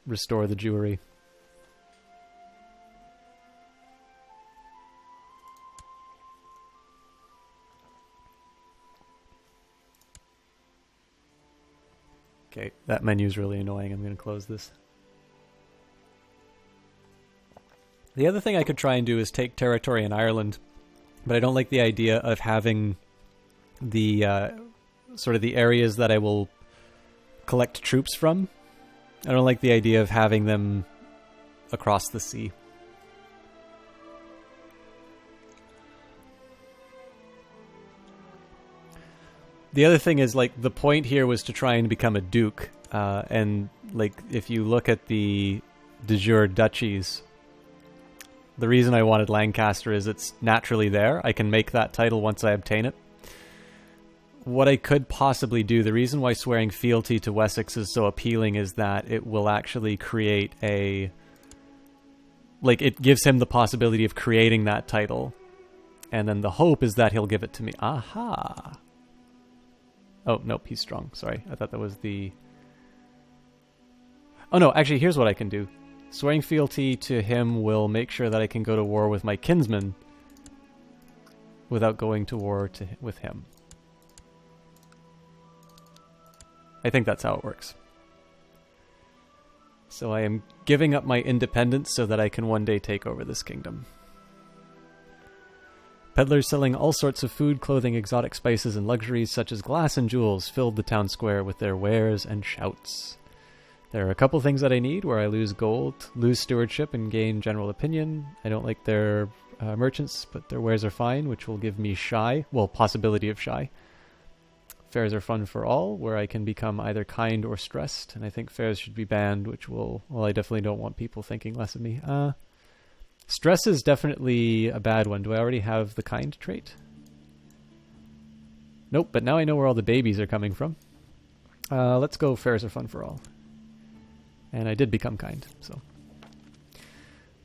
restore the Jewry. Okay, that menu's really annoying. I'm going to close this. The other thing I could try and do is take territory in Ireland, but I don't like the idea of having the sort of the areas that I will collect troops from. I don't like the idea of having them across the sea. The other thing is, like, the point here was to try and become a duke, and, like, if you look at the de jure duchies, the reason I wanted Lancaster is it's naturally there. I can make that title once I obtain it. What I could possibly do, the reason why swearing fealty to Wessex is so appealing is that it will actually create a... Like, it gives him the possibility of creating that title. And then the hope is that he'll give it to me. Aha! Oh, nope, he's strong. Sorry, I thought that was the... Oh no, actually, here's what I can do. Swearing fealty to him will make sure that I can go to war with my kinsman without going to war with him. I think that's how it works. So I am giving up my independence so that I can one day take over this kingdom. Peddlers selling all sorts of food, clothing, exotic spices, and luxuries such as glass and jewels filled the town square with their wares and shouts. There are a couple things that I need where I lose gold, lose stewardship, and gain general opinion. I don't like their merchants, but their wares are fine, which will give me shy. Well, possibility of shy. Fairs are fun for all, where I can become either kind or stressed, and I think fairs should be banned, which will... Well, I definitely don't want people thinking less of me. Stress is definitely a bad one. Do I already have the kind trait? Nope, but now I know where all the babies are coming from. Let's go fairs are fun for all. And I did become kind, so...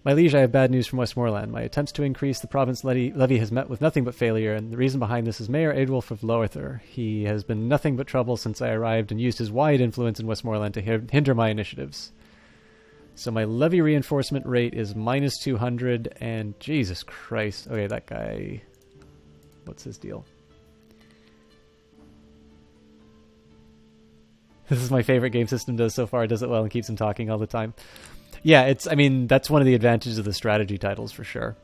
My liege, I have bad news from Westmoreland. My attempts to increase the province levy has met with nothing but failure, and the reason behind this is Mayor Aedwulf of Lowther. He has been nothing but trouble since I arrived and used his wide influence in Westmoreland to hinder my initiatives. So my levy reinforcement rate is minus 200, and Jesus Christ. Okay, that guy... What's his deal? This is my favorite game system does so far. It does it well and keeps him talking all the time. Yeah, I mean, that's one of the advantages of the strategy titles for sure.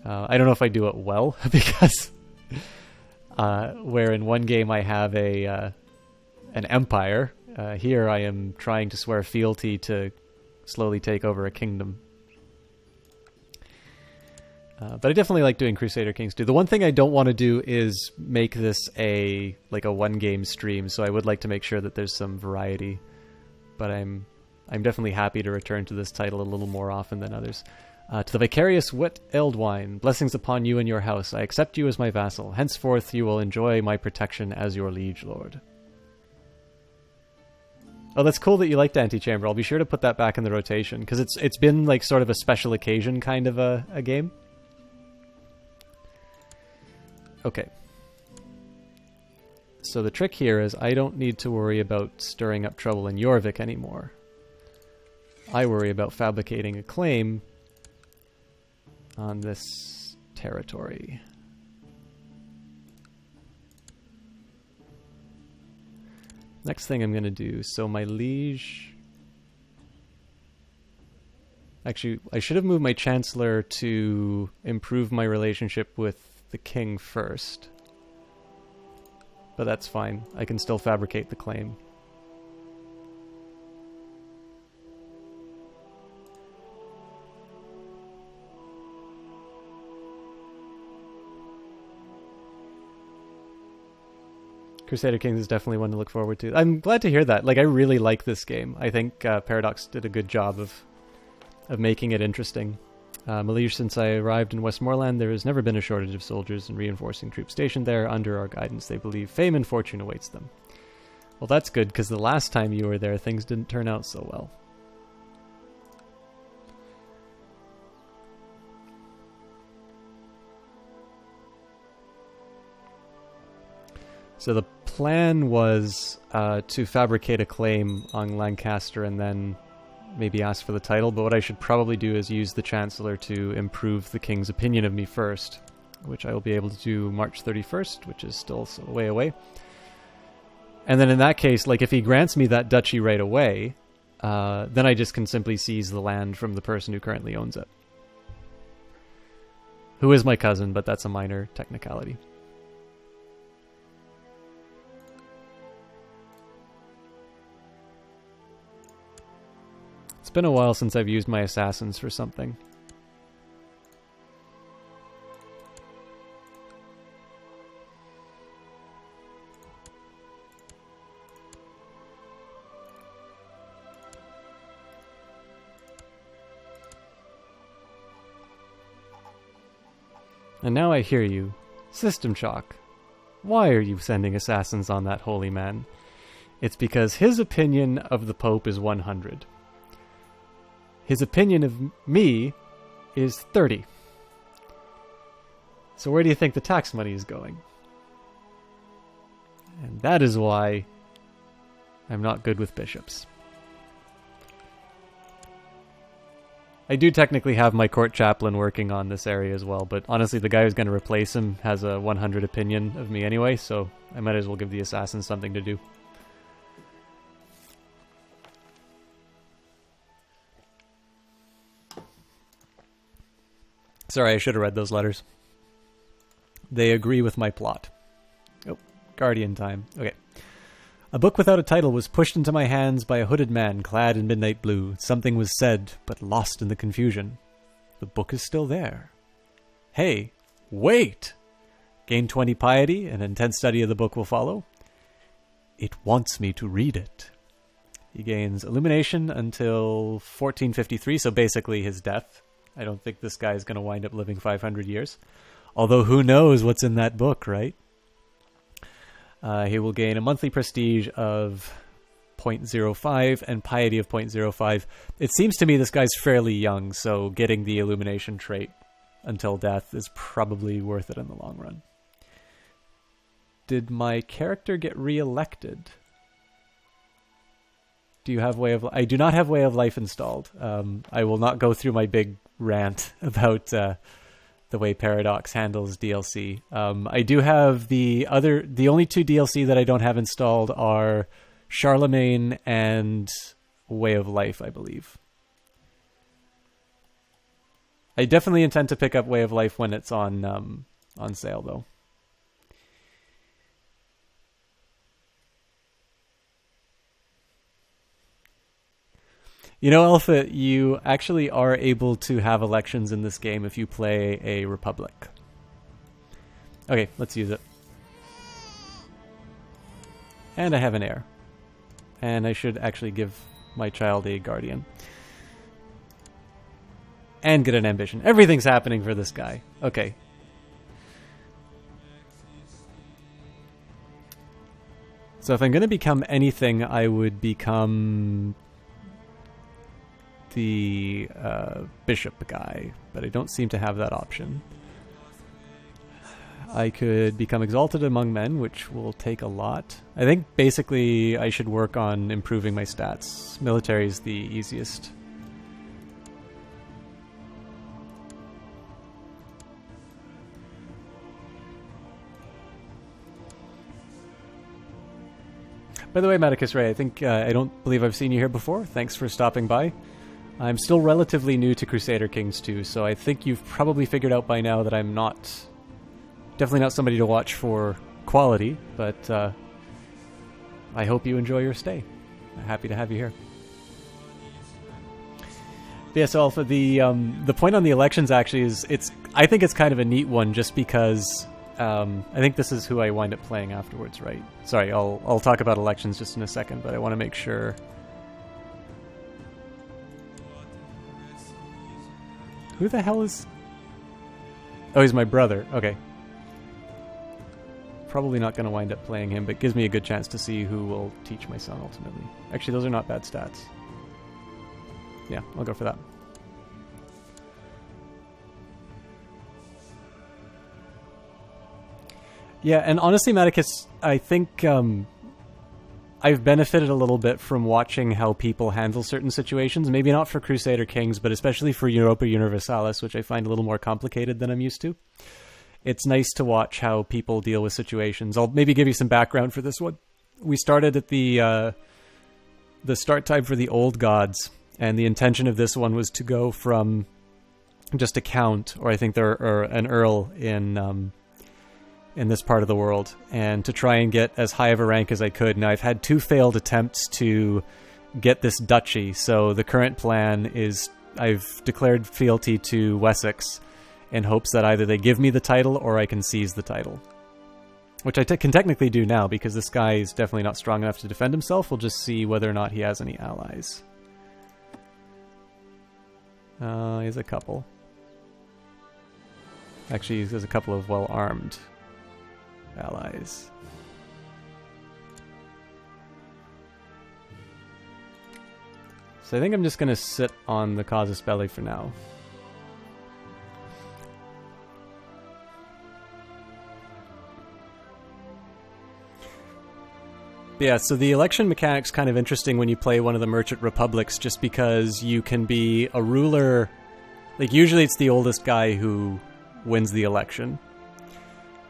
I don't know if I do it well, because where in one game I have an empire, here I am trying to swear fealty to slowly take over a kingdom. But I definitely like doing Crusader Kings too. The one thing I don't want to do is make this a one-game stream, so I would like to make sure that there's some variety. But I'm definitely happy to return to this title a little more often than others. To the Vicarious Wit Eldwine, blessings upon you and your house. I accept you as my vassal. Henceforth you will enjoy my protection as your liege lord. Oh, that's cool that you liked Antechamber. I'll be sure to put that back in the rotation, because it's been like sort of a special occasion kind of a game. Okay. So the trick here is I don't need to worry about stirring up trouble in Jorvik anymore. I worry about fabricating a claim on this territory. Next thing I'm going to do, so my liege... Actually, I should have moved my chancellor to improve my relationship with the king first. but that's fine. I can still fabricate the claim. Crusader Kings is definitely one to look forward to. I'm glad to hear that. Like, I really like this game. I think Paradox did a good job of making it interesting. Malir, since I arrived in Westmoreland, there has never been a shortage of soldiers and reinforcing troops stationed there. Under our guidance, they believe fame and fortune awaits them. Well, that's good, because the last time you were there, things didn't turn out so well. So the plan was to fabricate a claim on Lancaster and then maybe ask for the title, but what I should probably do is use the Chancellor to improve the King's opinion of me first, which I will be able to do March 31st, which is still a way away. And then in that case, like, if he grants me that duchy right away, then I just can simply seize the land from the person who currently owns it. Who is my cousin, but that's a minor technicality. It's been a while since I've used my assassins for something. And now I hear you. System Shock. Why are you sending assassins on that holy man? It's because his opinion of the Pope is 100. His opinion of me is 30. So where do you think the tax money is going? And that is why I'm not good with bishops. I do technically have my court chaplain working on this area as well, but honestly the guy who's going to replace him has a 100 opinion of me anyway, so I might as well give the assassin something to do. Sorry, I should have read those letters. They agree with my plot. Oh, Guardian time. Okay. A book without a title was pushed into my hands by a hooded man clad in midnight blue. Something was said, but lost in the confusion. The book is still there. Hey, wait! Gain 20 piety, an intense study of the book will follow. It wants me to read it. He gains illumination until 1453, so basically his death. I don't think this guy is going to wind up living 500 years. Although who knows what's in that book, right? He will gain a monthly prestige of 0.05 and piety of 0.05. It seems to me this guy's fairly young, so getting the illumination trait until death is probably worth it in the long run. Did my character get re-elected? Do you have Way of Life? I do not have Way of Life installed. I will not go through my big rant about the way Paradox handles DLC. I do have the only two DLC that I don't have installed are Charlemagne and Way of Life, I believe. I definitely intend to pick up Way of Life when it's on sale, though. You know, Alpha, you actually are able to have elections in this game if you play a republic. Okay, let's use it. And I have an heir. And I should actually give my child a guardian. And get an ambition. Everything's happening for this guy. Okay. So if I'm going to become anything, I would become the bishop guy, but I don't seem to have that option. I could become exalted among men, which will take a lot. I think basically I should work on improving my stats. Military is the easiest. By the way, Maticus Ray, I think I don't believe I've seen you here before. Thanks for stopping by. I'm still relatively new to Crusader Kings 2, so I think you've probably figured out by now that I'm definitely not somebody to watch for quality, but I hope you enjoy your stay. I'm happy to have you here. But yeah, so Alpha, the point on the elections actually is I think it's kind of a neat one just because I think this is who I wind up playing afterwards, right? Sorry, I'll talk about elections just in a second, but I want to make sure. Who the hell is... Oh, he's my brother. Okay. Probably not going to wind up playing him, but gives me a good chance to see who will teach my son ultimately. Actually, those are not bad stats. Yeah, I'll go for that. Yeah, and honestly, Maticus, I think I've benefited a little bit from watching how people handle certain situations. Maybe not for Crusader Kings, but especially for Europa Universalis, which I find a little more complicated than I'm used to. It's nice to watch how people deal with situations. I'll maybe give you some background for this one. We started at the start time for the Old Gods, and the intention of this one was to go from just a count, or I think there are an earl in this part of the world, and to try and get as high of a rank as I could. Now, I've had 2 failed attempts to get this duchy, so the current plan is I've declared fealty to Wessex in hopes that either they give me the title or I can seize the title. Which I can technically do now, because this guy is definitely not strong enough to defend himself. We'll just see whether or not he has any allies. He has a couple. Actually, he has a couple of well-armed allies. So I think I'm just going to sit on the Casus Belli for now. Yeah, so the election mechanic's kind of interesting when you play one of the Merchant Republics, just because you can be a ruler. Like, usually it's the oldest guy who wins the election.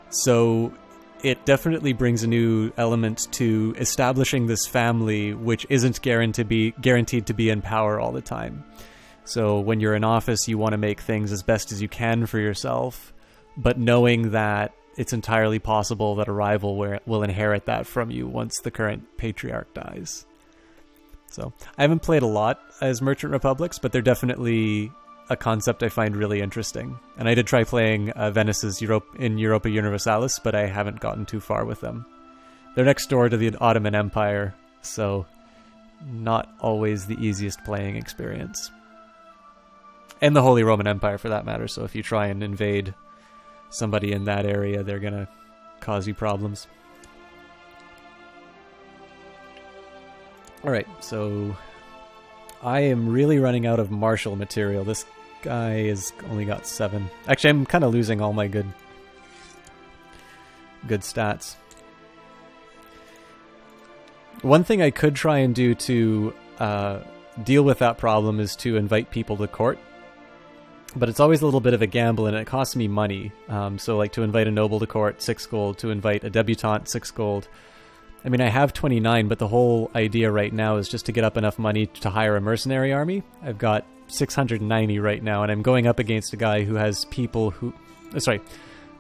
So it definitely brings a new element to establishing this family, which isn't guaranteed to be in power all the time. So when you're in office, you want to make things as best as you can for yourself, but knowing that it's entirely possible that a rival will inherit that from you once the current patriarch dies. So I haven't played a lot as Merchant Republics, but they're definitely a concept I find really interesting. And I did try playing Venice's in Europa Universalis, but I haven't gotten too far with them. They're next door to the Ottoman Empire, so not always the easiest playing experience. And the Holy Roman Empire, for that matter, so if you try and invade somebody in that area, they're gonna cause you problems. Alright, so I am really running out of martial material. This guy has only got 7. Actually, I'm kind of losing all my good stats. One thing I could try and do to deal with that problem is to invite people to court. But it's always a little bit of a gamble, and it costs me money. So like to invite a noble to court, 6 gold. To invite a debutante, 6 gold. I mean, I have 29, but the whole idea right now is just to get up enough money to hire a mercenary army. I've got 690 right now, and I'm going up against a guy who has people who... Sorry.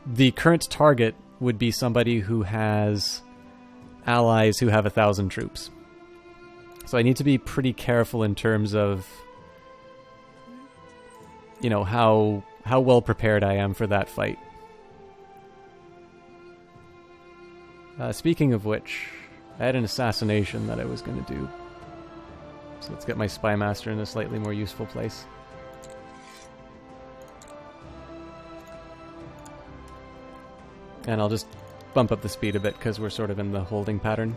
The current target would be somebody who has allies who have 1,000 troops. So I need to be pretty careful in terms of, you know, how well prepared I am for that fight. Speaking of which, I had an assassination that I was going to do. So let's get my Spy Master in a slightly more useful place. And I'll just bump up the speed a bit because we're sort of in the holding pattern.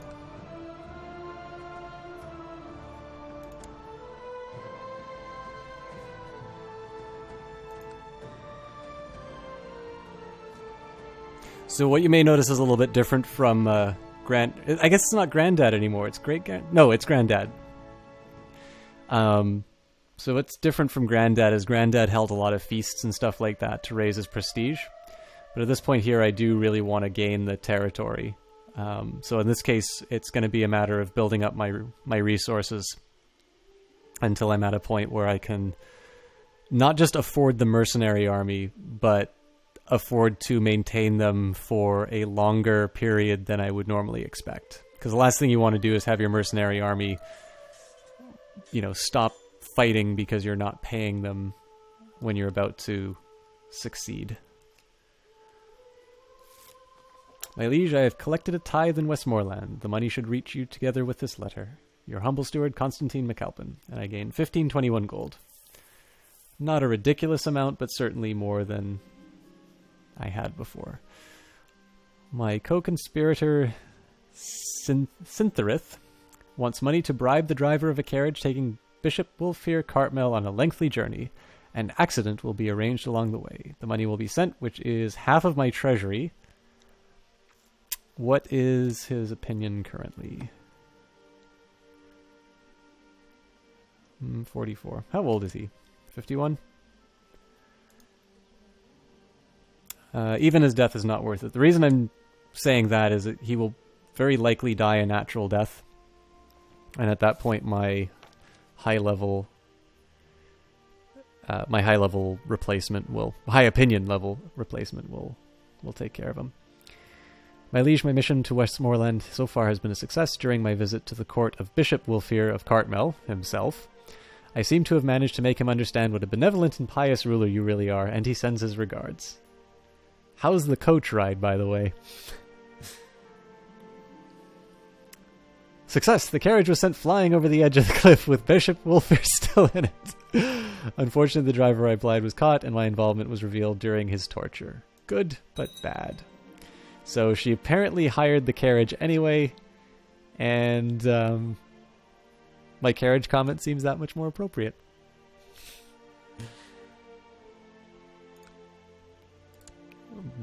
So what you may notice is a little bit different from I guess it's not Granddad anymore. It's No, it's Granddad. So what's different from Granddad is Granddad held a lot of feasts and stuff like that to raise his prestige. But at this point here, I do really want to gain the territory. So in this case, it's going to be a matter of building up my resources until I'm at a point where I can not just afford the mercenary army, but afford to maintain them for a longer period than I would normally expect. Because the last thing you want to do is have your mercenary army, stop fighting because you're not paying them when you're about to succeed. My liege, I have collected a tithe in Westmoreland. The money should reach you together with this letter. Your humble steward, Constantine McAlpin, and I gained 1521 gold. Not a ridiculous amount, but certainly more than I had before. My co-conspirator, Cintharith, wants money to bribe the driver of a carriage taking Bishop Wulfhere Cartmel on a lengthy journey. An accident will be arranged along the way. The money will be sent, which is half of my treasury. What is his opinion currently? 44. How old is he? 51? Even his death is not worth it. The reason I'm saying that is that he will very likely die a natural death. And at that point, my high opinion level replacement will take care of him. My liege, my mission to Westmoreland so far has been a success. During my visit to the court of Bishop Wulfhere of Cartmel himself, I seem to have managed to make him understand what a benevolent and pious ruler you really are, and he sends his regards. How's the coach ride, by the way? Success! The carriage was sent flying over the edge of the cliff with Bishop Wulfhere still in it. Unfortunately, the driver I applied was caught, and my involvement was revealed during his torture. Good, but bad. So she apparently hired the carriage anyway, and my carriage comment seems that much more appropriate.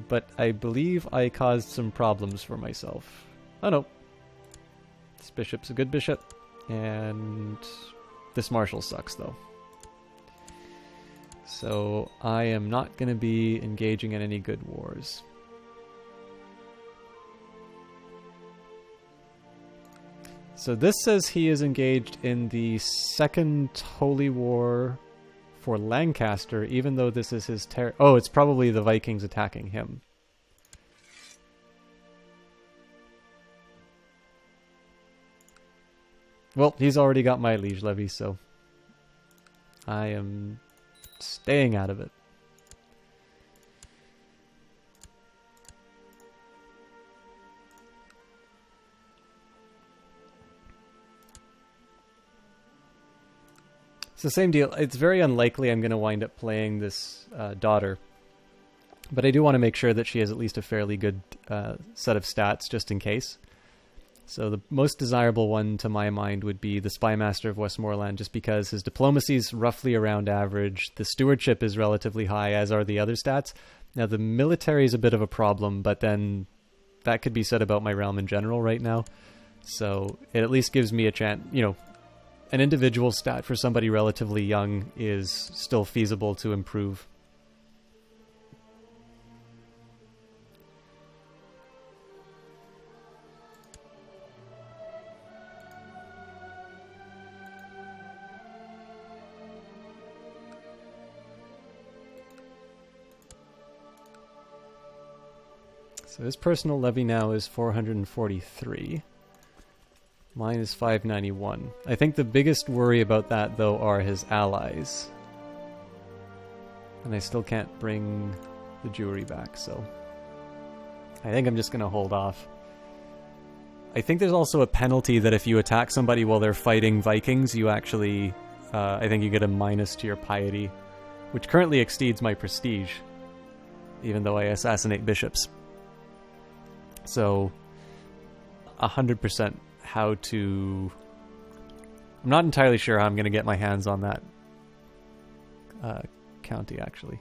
But I believe I caused some problems for myself. Oh no. This bishop's a good bishop, and this marshal sucks though. So I am not going to be engaging in any good wars. So this says he is engaged in the Second Holy War for Lancaster, even though this is his oh, it's probably the Vikings attacking him. Well, he's already got my liege levy, so I am staying out of it. It's the same deal. It's very unlikely I'm going to wind up playing this daughter. But I do want to make sure that she has at least a fairly good set of stats, just in case. So the most desirable one, to my mind, would be the Spymaster of Westmoreland, just because his diplomacy is roughly around average. The stewardship is relatively high, as are the other stats. Now, the military is a bit of a problem, but then that could be said about my realm in general right now. So it at least gives me a chance, an individual stat for somebody relatively young is still feasible to improve. So his personal levy now is 443. Mine is 591. I think the biggest worry about that, though, are his allies. And I still can't bring the Jewry back, so I think I'm just going to hold off. I think there's also a penalty that if you attack somebody while they're fighting Vikings, you actually, I think you get a minus to your piety, which currently exceeds my prestige, even though I assassinate bishops. So, 100% how to... I'm not entirely sure how I'm going to get my hands on that county, actually.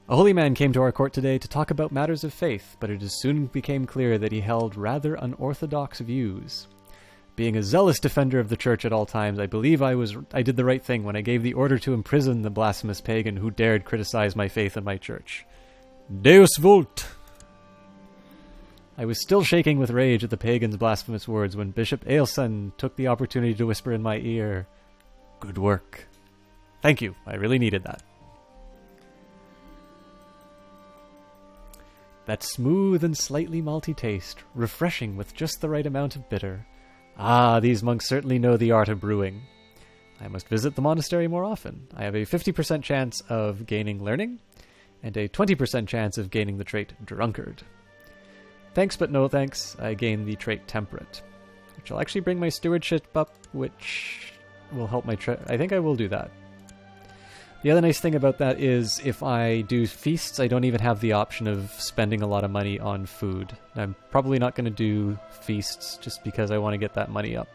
A holy man came to our court today to talk about matters of faith, but it soon became clear that he held rather unorthodox views. Being a zealous defender of the church at all times, I believe I did the right thing when I gave the order to imprison the blasphemous pagan who dared criticize my faith and my church. Deus vult! I was still shaking with rage at the pagan's blasphemous words when Bishop Ailson took the opportunity to whisper in my ear, "Good work. Thank you, I really needed that." That smooth and slightly malty taste, refreshing with just the right amount of bitter. Ah, these monks certainly know the art of brewing. I must visit the monastery more often. I have a 50% chance of gaining learning, and a 20% chance of gaining the trait drunkard. Thanks but no thanks, I gain the trait temperate, which will actually bring my stewardship up, which will help my I think I will do that. The other nice thing about that is if I do feasts, I don't even have the option of spending a lot of money on food. I'm probably not going to do feasts just because I want to get that money up.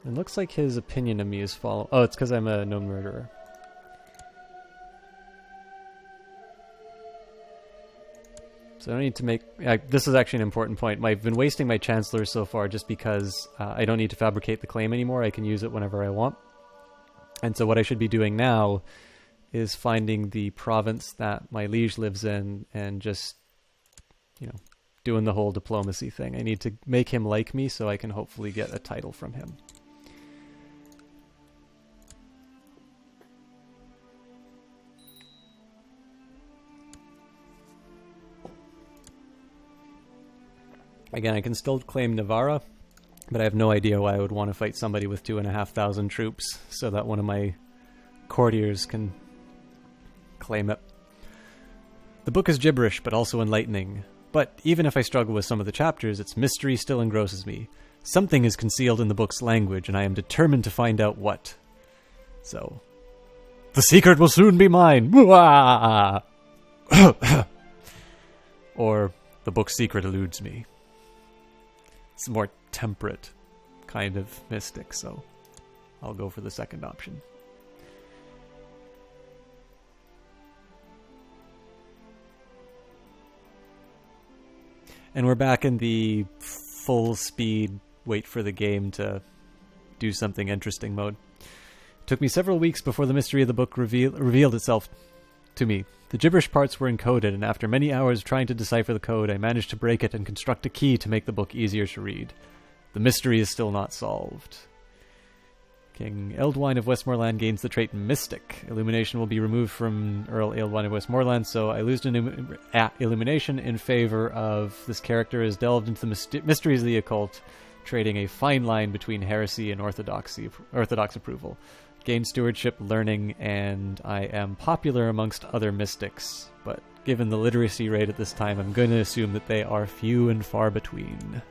It looks like his opinion of me is follow. Oh, it's because I'm a known murderer. So I don't need to make... this is actually an important point. I've been wasting my Chancellor so far just because I don't need to fabricate the claim anymore. I can use it whenever I want. And so what I should be doing now is finding the province that my liege lives in and just, you know, doing the whole diplomacy thing. I need to make him like me so I can hopefully get a title from him. Again, I can still claim Navarra, but I have no idea why I would want to fight somebody with 2,500 troops so that one of my courtiers can claim it. The book is gibberish, but also enlightening. But even if I struggle with some of the chapters, its mystery still engrosses me. Something is concealed in the book's language, and I am determined to find out what. So, the secret will soon be mine! Or, the book's secret eludes me. It's a more temperate kind of mystic, so I'll go for the second option. And we're back in the full speed, wait for the game to do something interesting mode. It took me several weeks before the mystery of the book revealed itself to me. The gibberish parts were encoded, and after many hours trying to decipher the code, I managed to break it and construct a key to make the book easier to read. The mystery is still not solved. King Ealdwine of Westmoreland gains the trait Mystic. Illumination will be removed from Earl Ealdwine of Westmoreland, so I lose illumination in favor of this character is delved into the mysteries of the occult, trading a fine line between heresy and orthodox approval. Gain stewardship, learning, and I am popular amongst other mystics, but given the literacy rate at this time, I'm going to assume that they are few and far between.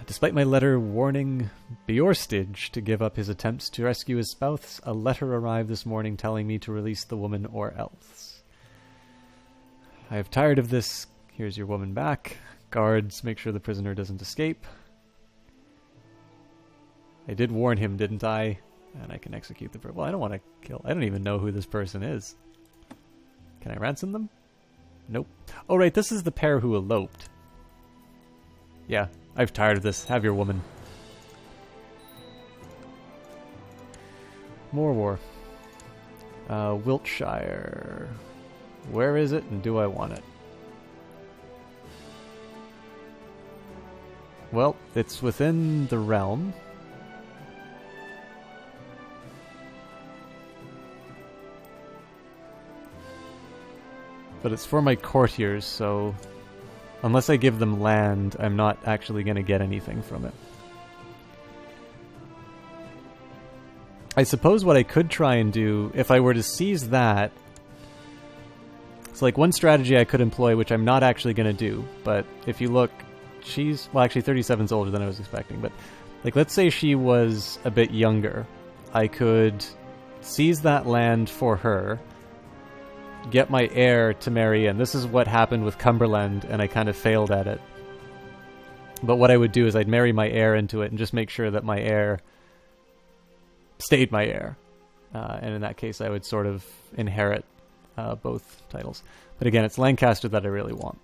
Despite my letter warning Bjorstij to give up his attempts to rescue his spouse, a letter arrived this morning telling me to release the woman or else. I have tired of this. Here's your woman back. Guards, make sure the prisoner doesn't escape. I did warn him, didn't I? And I can execute the... Well, I don't want to kill... I don't even know who this person is. Can I ransom them? Nope. Oh, right, this is the pair who eloped. Yeah, I've tired of this. Have your woman. More war. Wiltshire. Where is it and do I want it? Well, it's within the realm. But it's for my courtiers, so unless I give them land, I'm not actually going to get anything from it. I suppose what I could try and do, if I were to seize that... It's like one strategy I could employ, which I'm not actually going to do, but if you look, she's... Well, actually 37's older than I was expecting, but... Like, let's say she was a bit younger. I could seize that land for her, get my heir to marry in. This is what happened with Cumberland, and I kind of failed at it. But what I would do is I'd marry my heir into it and just make sure that my heir stayed my heir. And in that case, I would sort of inherit both titles. But again, it's Lancaster that I really want.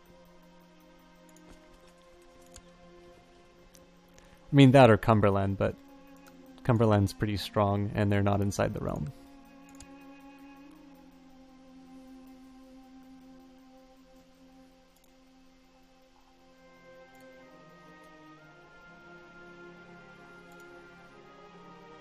I mean, that or Cumberland, but Cumberland's pretty strong, and they're not inside the realm.